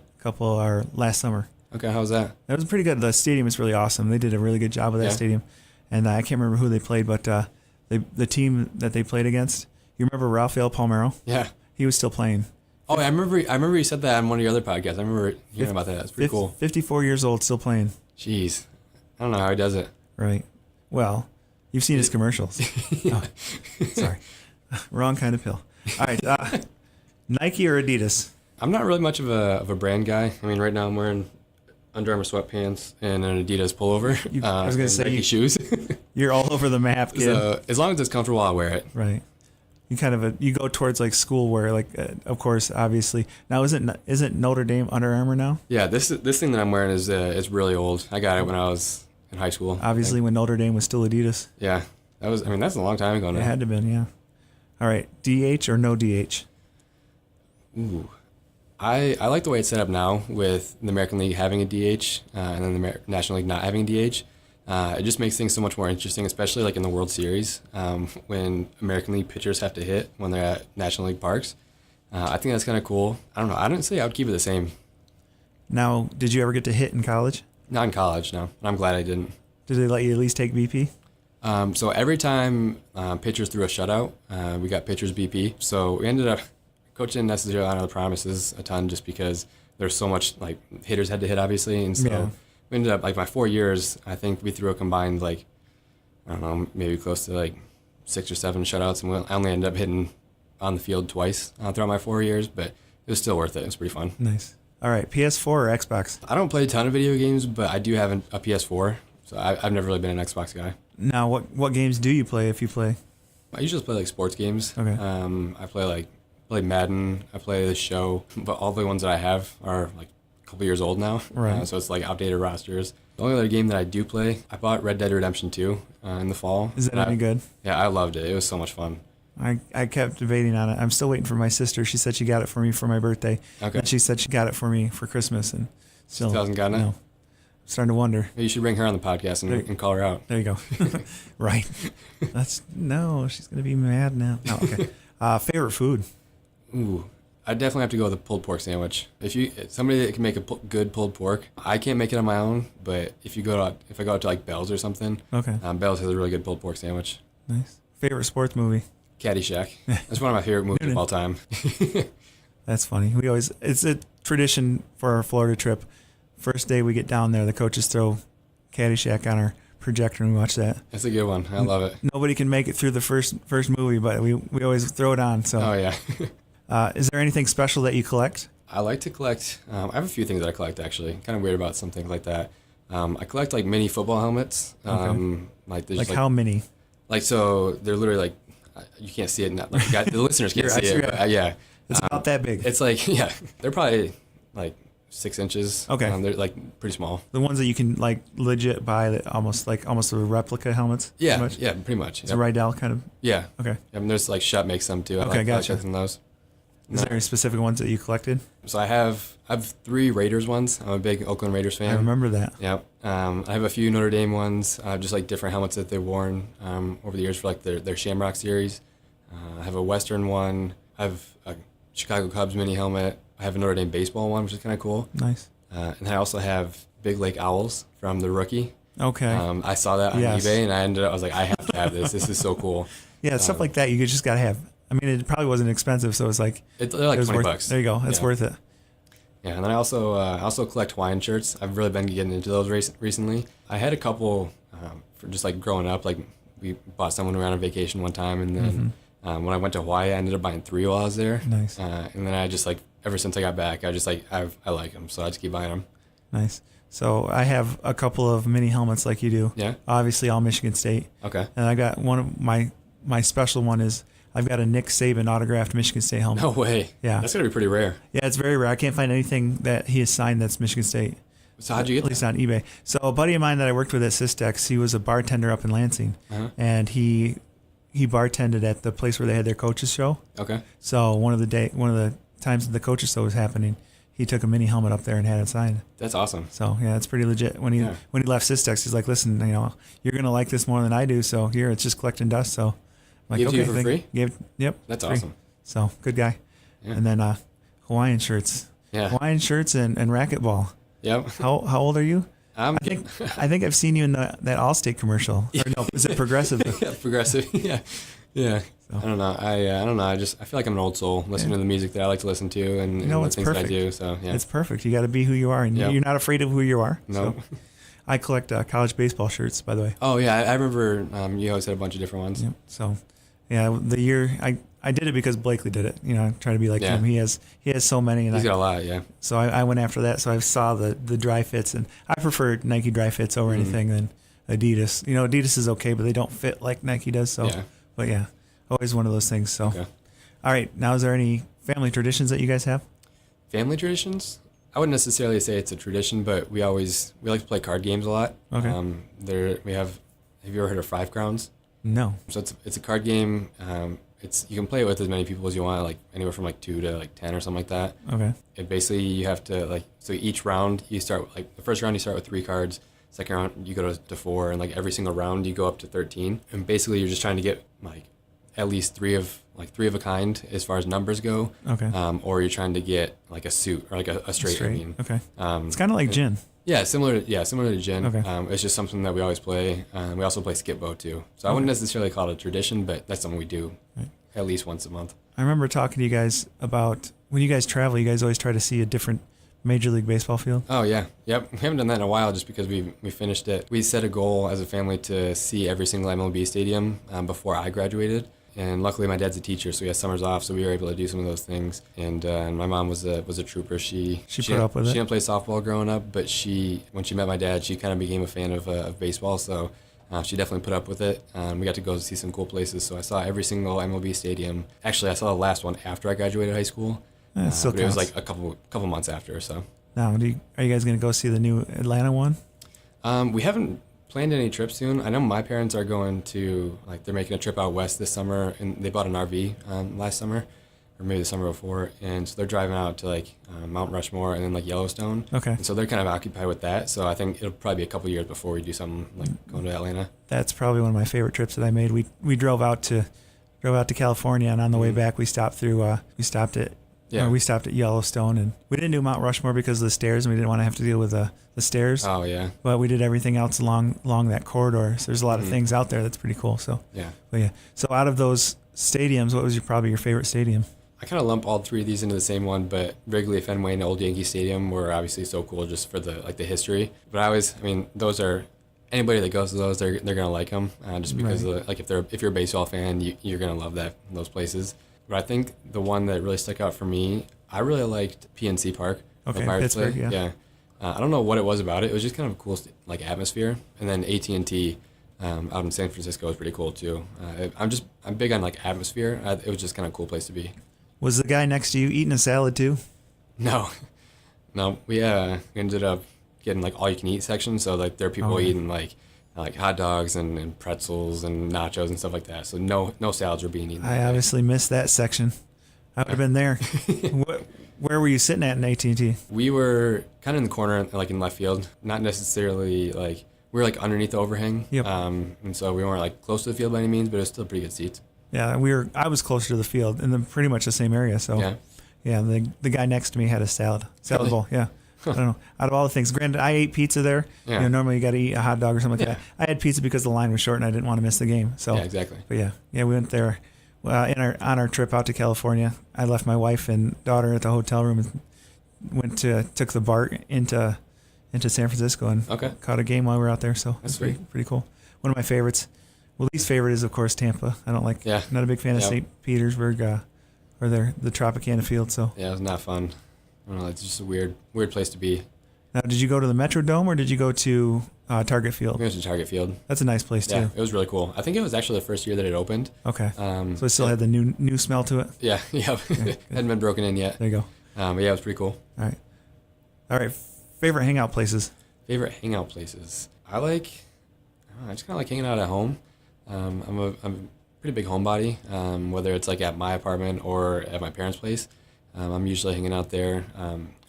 Last summer. Okay, how was that? That was pretty good. The stadium is really awesome. They did a really good job with that stadium. And I can't remember who they played, but the team that they played against, you remember Rafael Palmeiro? Yeah. He was still playing. Oh, I remember you said that on one of your other podcasts. I remember hearing about that. That's pretty cool. 54 years old, still playing. Jeez. I don't know how he does it. Right. Well, you've seen his commercials. Oh, sorry. Wrong kind of pill. All right. Nike or Adidas? I'm not really much of a brand guy. I mean, right now I'm wearing Under Armour sweatpants and an Adidas pullover. I was going to say Nike shoes. You're all over the map, kid. So, as long as it's comfortable, I'll wear it. Right. You go towards school wear, of course, obviously. Now, isn't Notre Dame Under Armour now? Yeah, this thing that I'm wearing is really old. I got it when I was in high school. Obviously, when Notre Dame was still Adidas. Yeah, that's a long time ago now. It had to have been, yeah. All right, DH or no DH? Ooh, I like the way it's set up now with the American League having a DH and then the National League not having a DH. It just makes things so much more interesting, especially like in the World Series when American League pitchers have to hit when they're at National League parks. I think that's kind of cool. I don't know. I didn't say I would keep it the same. Now, did you ever get to hit in college? Not in college, no. I'm glad I didn't. Did they let you at least take BP? So every time pitchers threw a shutout, we got pitchers BP. So we ended up, coach didn't necessarily honor the promises a ton just because there's so much, like, hitters had to hit, obviously. And so we ended up, like, my 4 years, I think we threw a combined, like, I don't know, maybe close to, like, 6 or 7 shutouts. And I only ended up hitting on the field twice throughout my 4 years, but it was still worth it. It was pretty fun. Nice. All right, PS4 or Xbox? I don't play a ton of video games, but I do have a PS4, so I've never really been an Xbox guy. Now, what games do you play if you play? I usually play like sports games. Okay. I play Madden. I play The Show, but all the ones that I have are like a couple years old now. Right. So it's like outdated rosters. The only other game that I do play, I bought Red Dead Redemption 2 in the fall. Is that any good? Yeah, I loved it. It was so much fun. I kept debating on it. I'm still waiting for my sister. She said she got it for me for my birthday. Okay. And she said she got it for me for Christmas, and still hasn't gotten it? No. I'm starting to wonder. Maybe you should bring her on the podcast and call her out. There you go. Right. She's gonna be mad now. No, okay. Favorite food? Ooh, I definitely have to go with a pulled pork sandwich. Somebody that can make a good pulled pork, I can't make it on my own. But if I go out to like Bell's or something, okay. Bell's has a really good pulled pork sandwich. Nice. Favorite sports movie? Caddyshack. That's one of my favorite movies of all time. That's funny. It's a tradition for our Florida trip. First day we get down there, the coaches throw Caddyshack on our projector and we watch that. That's a good one. I love it. Nobody can make it through the first movie, but we always throw it on. So. Oh yeah. Is there anything special that you collect? I like to collect. I have a few things that I collect actually. Kind of weird about some things like that. I collect like mini football helmets. Okay. Like how many? Like so they're literally like you can't see it now. Like, the listeners can't see it. But, yeah. It's about that big. It's like they're probably like 6 inches. Okay. They're like pretty small. The ones that you can like legit buy that almost a replica helmets. Yeah. Pretty much. It's a Rydell kind of. Yeah. Okay. And there's like Shutt makes them too. Okay, gotcha. I like those. Is there any specific ones that you collected? So I have 3 Raiders ones. I'm a big Oakland Raiders fan. I remember that. Yep. I have a few Notre Dame ones, just like different helmets that they've worn over the years for like their Shamrock series. I have a Western one. I have a Chicago Cubs mini helmet. I have a Notre Dame baseball one, which is kind of cool. Nice. And I also have Big Lake Owls from The Rookie. Okay. I saw that on eBay, and I was like, I have to have this. This is so cool. Yeah, stuff like that you just got to have. I mean, it probably wasn't expensive, so it's like... They're like $20. There you go. It's worth it. Yeah, and then I also collect Hawaiian shirts. I've really been getting into those recently. I had a couple for just like growing up. Like we bought some when we were on a vacation one time, and then when I went to Hawaii, I ended up buying 3 while I was there. Nice. And then I just like ever since I got back, I just like I like them, so I just keep buying them. Nice. So I have a couple of mini helmets like you do. Yeah. Obviously, all Michigan State. Okay. And I got one of my special one is I've got a Nick Saban autographed Michigan State helmet. No way. Yeah. That's gonna be pretty rare. Yeah, it's very rare. I can't find anything that he has signed that's Michigan State. So how'd you get that? At least on eBay. So a buddy of mine that I worked with at Systex, he was a bartender up in Lansing, and he bartended at the place where they had their coaches show. Okay. So one of the times that the coaches show was happening, he took a mini helmet up there and had it signed. That's awesome. So yeah, it's pretty legit. When he left Systex, he's like, "Listen, you're gonna like this more than I do. So here, it's just collecting dust." So I'm like, gave it to you for free? Yep. That's free. awesome. So good guy. Yeah. And then Hawaiian shirts. Yeah. Hawaiian shirts and racquetball. Yep. How old are you? I think I've seen you in that Allstate commercial. Or no, is it Progressive? Yeah, Progressive. Yeah. Yeah. So. I don't know. I don't know. I feel like I'm an old soul listening to the music that I like to listen to and the things perfect. that I do. So yeah. It's perfect. You got to be who you are, and you're not afraid of who you are. No. So. I collect college baseball shirts, by the way. Oh yeah, I remember you always had a bunch of different ones. Yep. So, yeah, the year I did it because Blakely did it. Try to be like him. He has so many, and he's got a lot. Yeah. So I went after that. So I saw the dry fits, and I prefer Nike dry fits over anything than Adidas. Adidas is okay, but they don't fit like Nike does. So, but yeah, always one of those things. So, all right. Now, is there any family traditions that you guys have? Family traditions? I wouldn't necessarily say it's a tradition, but we like to play card games a lot. Okay. Have you ever heard of 5 Crowns? No. So it's a card game. You can play it with as many people as you want, like anywhere from like 2 to like 10 or something like that. Okay. It basically you have to so each round you start the first round you start with 3 cards. Second round, you go to 4, and like every single round, you go up to 13. And basically, you're just trying to get like at least three of a kind as far as numbers go. Okay. Or you're trying to get like a suit or like a straight. I mean. Okay. It's kind of like gin. Yeah, similar to gin. Okay. It's just something that we always play. We also play skip bow too. So I wouldn't necessarily call it a tradition, but that's something we do at least once a month. I remember talking to you guys about when you guys travel, you guys always try to see a different Major League Baseball field. Oh yeah, yep. We haven't done that in a while just because we finished it. We set a goal as a family to see every single MLB stadium before I graduated. And luckily, my dad's a teacher, so he has summers off, so we were able to do some of those things. And my mom was a trooper. She put up with it. She didn't play softball growing up, but when she met my dad, she kind of became a fan of baseball. So she definitely put up with it. We got to go see some cool places. So I saw every single MLB stadium. Actually, I saw the last one after I graduated high school. But it was like a couple months after or so. Now, are you guys going to go see the new Atlanta one? We haven't planned any trips soon. I know my parents are going to, like, they're making a trip out west this summer, and they bought an RV last summer, or maybe the summer before, and so they're driving out to, like, Mount Rushmore and then, like, Yellowstone. Okay. And so they're kind of occupied with that, so I think it'll probably be a couple years before we do something like going to Atlanta. That's probably one of my favorite trips that I made. We drove out to California, and on the way back we stopped at Yellowstone, and we didn't do Mount Rushmore because of the stairs, and we didn't want to have to deal with the stairs. Oh, yeah. But we did everything else along that corridor. So there's a lot of things out there that's pretty cool. So yeah. But yeah. So out of those stadiums, what was probably your favorite stadium? I kind of lump all three of these into the same one, but Wrigley, Fenway, and Old Yankee Stadium were obviously so cool just for the history. But those are, anybody that goes to those, they're gonna like them just because if you're a baseball fan, you're gonna love those places. But I think the one that really stuck out for me, I really liked PNC Park. Okay, Pittsburgh, yeah. I don't know what it was about it. It was just kind of a cool atmosphere. And then AT&T out in San Francisco was pretty cool too. I'm big on like atmosphere. It was just kind of a cool place to be. Was the guy next to you eating a salad too? No. We ended up getting like all you can eat section. So like there are people eating like hot dogs and pretzels and nachos and stuff like that. So no salads were being eaten. I obviously missed that section. I would have been there. Where were you sitting at in AT&T? We were kind of in the corner, like in left field. Not necessarily like, we were like underneath the overhang. Yep. And so we weren't like close to the field by any means, but it was still pretty good seats. Yeah, I was closer to the field in pretty much the same area. So yeah, the guy next to me had a salad bowl. Yeah. I don't know. Out of all the things, granted, I ate pizza there. Yeah. Normally you got to eat a hot dog or something like that. I had pizza because the line was short and I didn't want to miss the game. So yeah, exactly. But yeah, we went there. On our trip out to California. I left my wife and daughter at the hotel room and took the BART into San Francisco and caught a game while we were out there. So that's pretty cool. One of my favorites. Well, least favorite is of course Tampa. I don't like. Yeah. Not a big fan of St. Petersburg or the Tropicana field. So yeah, it was not fun. I don't know. It's just a weird place to be. Now, did you go to the Metrodome or did you go to Target Field? I went to Target Field. That's a nice place too. Yeah, it was really cool. I think it was actually the first year that it opened. Okay. So it still had the new smell to it. Yeah. Hadn't been broken in yet. There you go. But yeah, it was pretty cool. All right. Favorite hangout places. I just kind of like hanging out at home. I'm a pretty big homebody. Whether it's like at my apartment or at my parents' place, I'm usually hanging out there.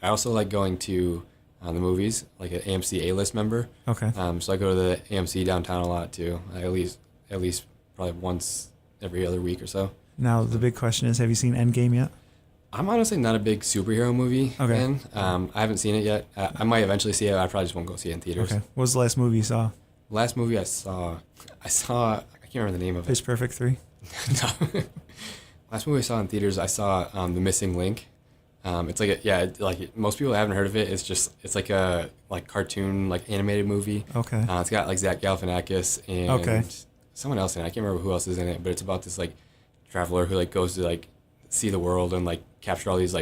I also like going to the movies, like an AMC A-list member. Okay. So I go to the AMC downtown a lot too. At least probably once every other week or so. Now the big question is, have you seen Endgame yet? I'm honestly not a big superhero movie fan. I haven't seen it yet. I might eventually see it. I probably just won't go see it in theaters. Okay. What was the last movie you saw? Last movie I saw, I can't remember the name of it. Pitch Perfect 3? No. Last movie I saw in theaters, I saw The Missing Link. It's like most people haven't heard of it. It's like a cartoon animated movie. Okay. It's got like Zach Galifianakis and someone else in it. I can't remember who else is in it, but it's about this traveler who goes to see the world and capture all these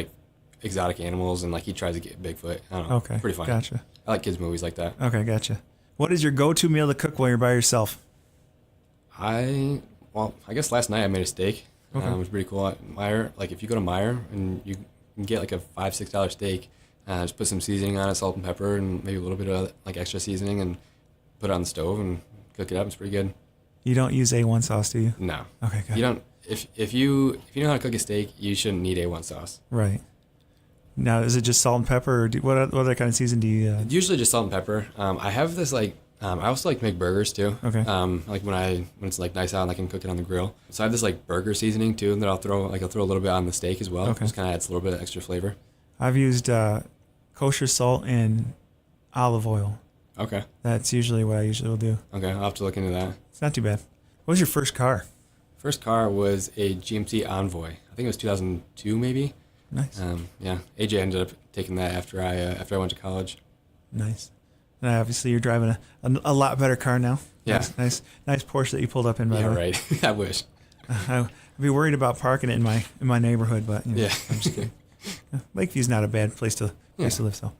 exotic animals and he tries to get Bigfoot. I don't know. Okay. Pretty fun. Gotcha. I like kids movies like that. Okay, gotcha. What is your go-to meal to cook while you're by yourself? I guess last night I made a steak. Okay. It was pretty cool. At Meijer, if you go to Meijer and you can get a $5-6 steak, just put some seasoning on it, salt and pepper, and maybe a little bit of extra seasoning, and put it on the stove and cook it up. It's pretty good. You don't use A1 sauce, do you? No. Okay, good. You don't. If you know how to cook a steak, you shouldn't need A1 sauce. Right. Now, is it just salt and pepper, or what other kind of season do you? Usually just salt and pepper. I have this I also like to make burgers too. Okay. Like when it's like nice out and I can cook it on the grill. So I have this like burger seasoning too that I'll throw a little bit on the steak as well. Okay. Just kind of adds a little bit of extra flavor. I've used kosher salt and olive oil. Okay. That's usually what I usually will do. Okay, I'll have to look into that. It's not too bad. What was your first car? First car was a GMC Envoy. I think it was 2002 maybe. Nice. Yeah. AJ ended up taking that after I went to college. Nice. And obviously, you're driving a lot better car now. Yeah. Nice Porsche that you pulled up in. By the way. Right. I wish. I'd be worried about parking it in my neighborhood, but you know, yeah. I'm just kidding. Lakeview's not a bad place to live. So,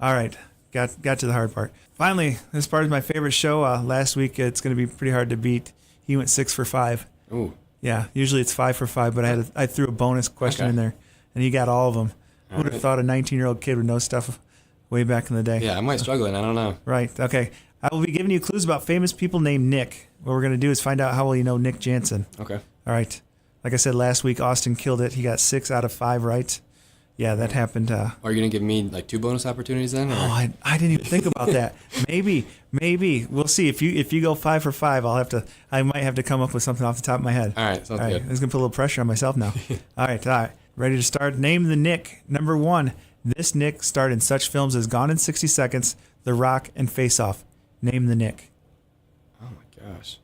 all right, got to the hard part. Finally, this part is my favorite show. Last week, it's going to be pretty hard to beat. He went 6 for 5. Ooh. Yeah. Usually it's 5 for 5, but I threw a bonus question in there, and he got all of them. Who would have thought a 19-year-old kid would know stuff way back in the day? Yeah, I might struggle, and I don't know. Right. Okay. I will be giving you clues about famous people named Nick. What we're going to do is find out how well you know Nic Janssen. Okay. All right. Like I said last week, Austin killed it. He got 6 out of 5 right. Yeah, that happened. Are you going to give me like 2 bonus opportunities then? Or? Oh, I didn't even think about that. Maybe. We'll see. If you go 5 for 5, I might have to come up with something off the top of my head. All right. Sounds good. I'm just going to put a little pressure on myself now. All right. Ready to start? Name the Nick. Number 1. This Nick starred in such films as Gone in 60 Seconds, The Rock, and Face Off. Name the Nick. Oh my gosh.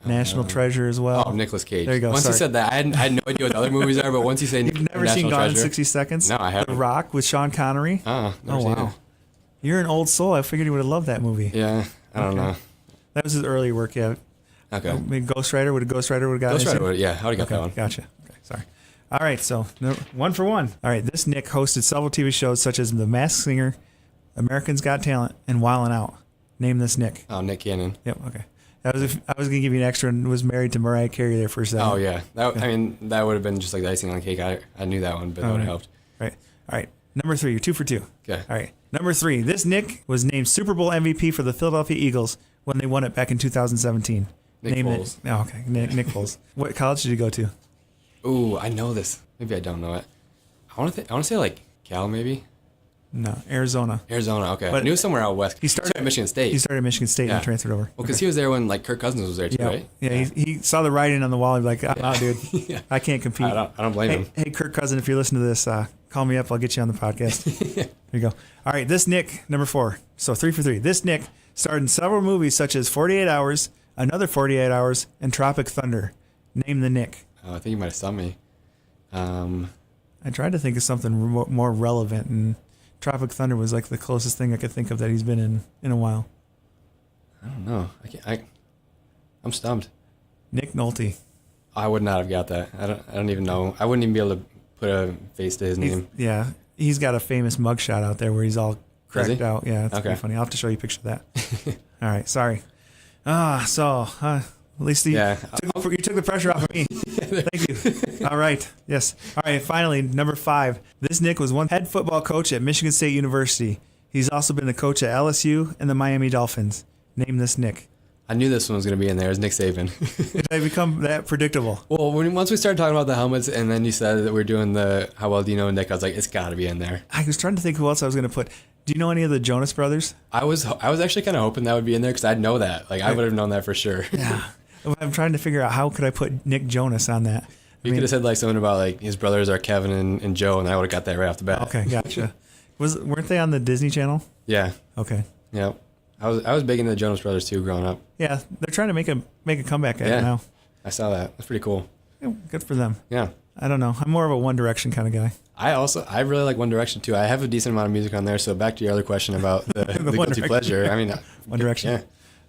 National Treasure as well. Oh, Nicolas Cage. There you go. Once you said that, I had no idea what the other movies are, but once you say You've never National seen Gone in Treasure, 60 Seconds? No, I haven't. The Rock with Sean Connery? Never oh, seen wow. it. You're an old soul. I figured you would have loved that movie. Yeah, I don't know. That was his early work, yeah. Okay. I mean, Ghost Rider would have got Ghost Rider, yeah, I would have got that one. Gotcha. Okay, sorry. All right, so 1 for 1. All right, this Nick hosted several TV shows such as The Masked Singer, Americans Got Talent, and Wildin' Out. Name this Nick. Oh, Nick Cannon. Yep, okay. I was going to give you an extra and was married to Mariah Carey there for a second. Oh, yeah. I mean, that would have been just like the icing on the cake. I knew that one, but that would have helped. Right. All right. Number 3, you're 2 for 2. Okay. All right. Number 3, this Nick was named Super Bowl MVP for the Philadelphia Eagles when they won it back in 2017. Nick Foles. Oh, okay. Nick Foles. What college did you go to? Ooh, I know this. Maybe I don't know it. I want to say like Cal, maybe. No, Arizona. Okay. But I knew somewhere out west. He started at Michigan State. He started at Michigan State and transferred over. Well, because he was there when like Kirk Cousins was there too, right? Yeah, he saw the writing on the wall. He's like, "Oh, dude, I can't compete." I don't blame him. Hey, Kirk Cousins, if you're listening to this, call me up. I'll get you on the podcast. There you go. All right, this Nick, number 4. So 3 for 3. This Nick starred in several movies such as 48 Hours, Another 48 Hours, and Tropic Thunder. Name the Nick. Oh, I think you might have stumped me. I tried to think of something more relevant, and Tropic Thunder was like the closest thing I could think of that he's been in a while. I don't know. I'm stumped. Nick Nolte. I would not have got that. I don't even know. I wouldn't even be able to put a face to his name. Yeah, he's got a famous mugshot out there where he's all cracked out. Yeah, it's pretty funny. I'll have to show you a picture of that. All right, sorry. At least you took the pressure off of me. Thank you. All right. Yes. All right. Finally, number 5. This Nick was one head football coach at Michigan State University. He's also been the coach at LSU and the Miami Dolphins. Name this Nick. I knew this one was going to be in there. It's Nick Saban. Did I become that predictable? Well, once we started talking about the helmets and then you said that we're doing the how well do you know Nick, I was like, it's got to be in there. I was trying to think who else I was going to put. Do you know any of the Jonas Brothers? I was actually kind of hoping that would be in there because I'd know that. Like, I would have known that for sure. Yeah. I'm trying to figure out how could I put Nick Jonas on that. You could have said like something about like his brothers are Kevin and Joe, and I would have got that right off the bat. Okay, gotcha. Weren't they on the Disney Channel? Yeah. Okay. Yeah. I was big into the Jonas Brothers too growing up. Yeah, they're trying to make a comeback at it now. I saw that. That's pretty cool. Yeah, good for them. Yeah. I don't know. I'm more of a One Direction kind of guy. I really like One Direction too. I have a decent amount of music on there. So back to your other question about the guilty pleasure. I mean, One Direction. Yeah.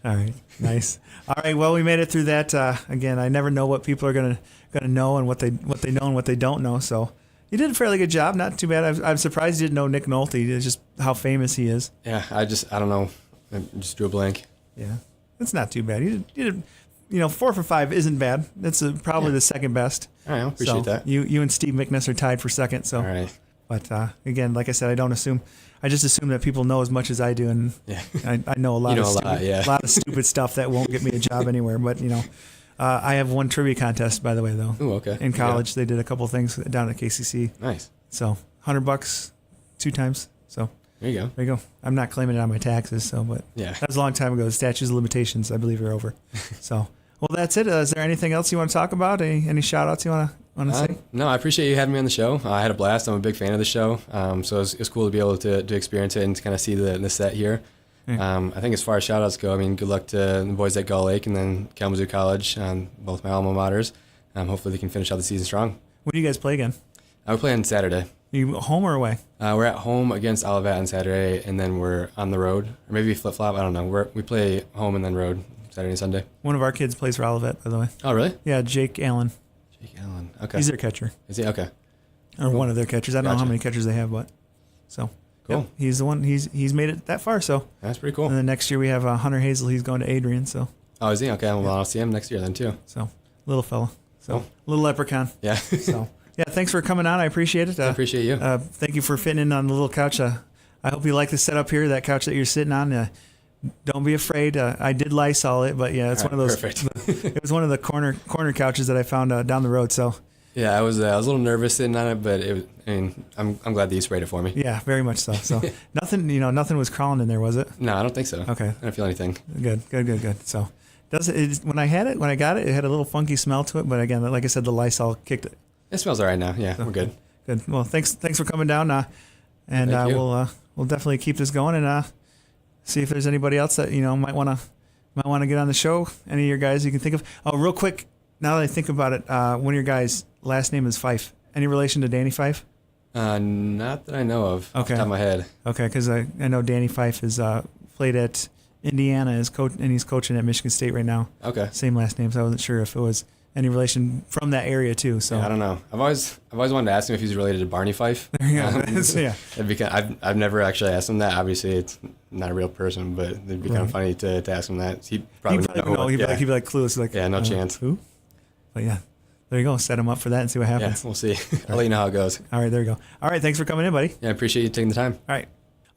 All right. Nice. All right. Well, we made it through that. Again, I never know what people are gonna know and what they know and what they don't know. So you did a fairly good job. Not too bad. I'm surprised you didn't know Nick Nolte. It's just how famous he is. Yeah. I don't know. I just drew a blank. Yeah. It's not too bad. You did 4 for 5 isn't bad. That's probably the second best. All right, I appreciate that. You and Steve McNess are tied for second. So, all right. But again, like I said, I just assume that people know as much as I do, and I know a lot a lot of stupid stuff that won't get me a job anywhere. But I have won trivia contest, by the way, though. Ooh, okay. In college, they did a couple things down at KCC. Nice. So $100 2 times. So there you go. There you go. I'm not claiming it on my taxes. So, but yeah, that was a long time ago. The statutes of limitations, I believe, are over. So, well, that's it. Is there anything else you want to talk about? Any shout outs you want to say? No, I appreciate you having me on the show. I had a blast. I'm a big fan of the show. So it's cool to be able to experience it and to kind of see the set here. Yeah. I think as far as shout outs go, I mean, good luck to the boys at Gull Lake and then Kalamazoo College, both my alma maters. Hopefully they can finish out the season strong. When do you guys play again? We're playing Saturday. You home or away? We're at home against Olivet on Saturday, and then we're on the road. Or maybe flip-flop, I don't know. We play home and then road Saturday and Sunday. One of our kids plays for Olivet, by the way. Oh, really? Yeah, Jake Allen. Jake Allen, okay. He's their catcher. Is he? Okay. Or one of their catchers. I don't know how many catchers they have, but so. Cool. Yep, he's the one. He's made it that far, so. That's pretty cool. And then next year we have Hunter Hazel. He's going to Adrian, so. Oh, is he? Okay, well, I'll see him next year then, too. So, little fella. So, cool. Little leprechaun. Yeah. So. Yeah, thanks for coming on. I appreciate it. I appreciate you. Thank you for fitting in on the little couch. I hope you like the setup here, that couch that you're sitting on. Don't be afraid. I did Lysol it, but yeah, it's one of those. Perfect. It was one of the corner couches that I found down the road. So. Yeah, I was a little nervous sitting on it, but I'm glad that you sprayed it for me. Yeah, very much so. So nothing was crawling in there, was it? No, I don't think so. Okay. I don't feel anything. Good. So, when I got it, it had a little funky smell to it, but again, like I said, the Lysol kicked it. It smells all right now. Yeah, we're good. Good. Well, thanks for coming down. And we'll definitely keep this going and see if there's anybody else that might want to get on the show. Any of your guys you can think of. Oh, real quick. Now that I think about it, one of your guys' last name is Fife. Any relation to Danny Fife? Not that I know of. Off the top of my head. Okay, because I know Danny Fife is played at Indiana as coach, and he's coaching at Michigan State right now. Okay. Same last name, so I wasn't sure if it was any relation from that area too. So yeah, I don't know. I've always wanted to ask him if he's related to Barney Fife. Yeah. I've never actually asked him that. Obviously, it's not a real person, but it'd be kind of funny to ask him that. He'd probably know. He'd be like clueless. Like, yeah, no chance. Who? But yeah, there you go. Set him up for that and see what happens. Yeah, we'll see. I'll let you know how it goes. All right, there you go. All right, thanks for coming in, buddy. Yeah, I appreciate you taking the time.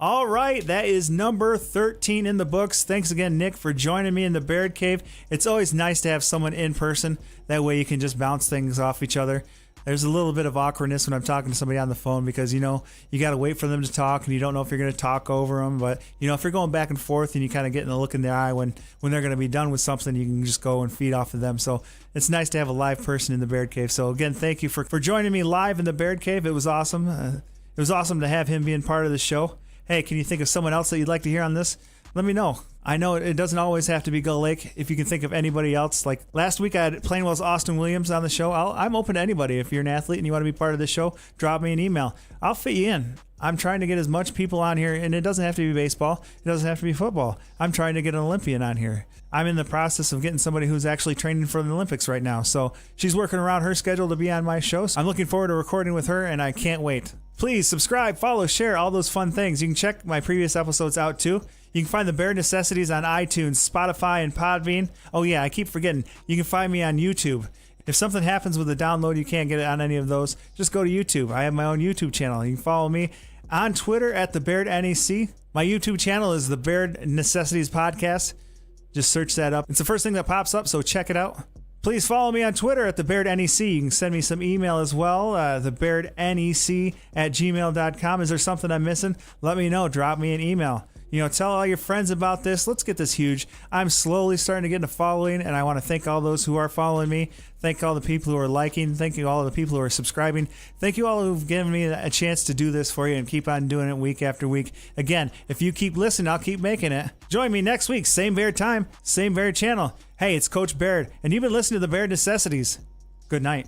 All right, that is number 13 in the books. Thanks again, Nick, for joining me in the Baird Cave. It's always nice to have someone in person. That way you can just bounce things off each other. There's a little bit of awkwardness when I'm talking to somebody on the phone because, you got to wait for them to talk and you don't know if you're going to talk over them. But, if you're going back and forth and you kind of getting a look in their eye when they're going to be done with something, you can just go and feed off of them. So it's nice to have a live person in the Baird Cave. So, again, thank you for joining me live in the Baird Cave. It was awesome. It was awesome to have him being part of the show. Hey, can you think of someone else that you'd like to hear on this? Let me know. I know it doesn't always have to be Gull Lake. If you can think of anybody else, like last week I had Plainwell's Austin Williams on the show. I'm open to anybody. If you're an athlete and you want to be part of this show, drop me an email. I'll fit you in. I'm trying to get as much people on here, and it doesn't have to be baseball. It doesn't have to be football. I'm trying to get an Olympian on here. I'm in the process of getting somebody who's actually training for the Olympics right now. So she's working around her schedule to be on my show. So I'm looking forward to recording with her, and I can't wait. Please subscribe, follow, share, all those fun things. You can check my previous episodes out too. You can find the Baird Necessities on iTunes, Spotify, and Podbean. Oh yeah, I keep forgetting. You can find me on YouTube. If something happens with the download, you can't get it on any of those, just go to YouTube. I have my own YouTube channel. You can follow me on Twitter at the Baird NEC. My YouTube channel is the Baird Necessities Podcast. Just search that up. It's the first thing that pops up, so check it out. Please follow me on Twitter at the Baird NEC. You can send me some email as well, thebairdnec@gmail.com. Is there something I'm missing? Let me know. Drop me an email. Tell all your friends about this. Let's get this huge. I'm slowly starting to get into following, and I want to thank all those who are following me. Thank all the people who are liking. Thank you all the people who are subscribing. Thank you all who've given me a chance to do this for you and keep on doing it week after week. Again, if you keep listening, I'll keep making it. Join me next week. Same Baird time, same Baird channel. Hey, it's Coach Baird, and you've been listening to the Baird Necessities. Good night.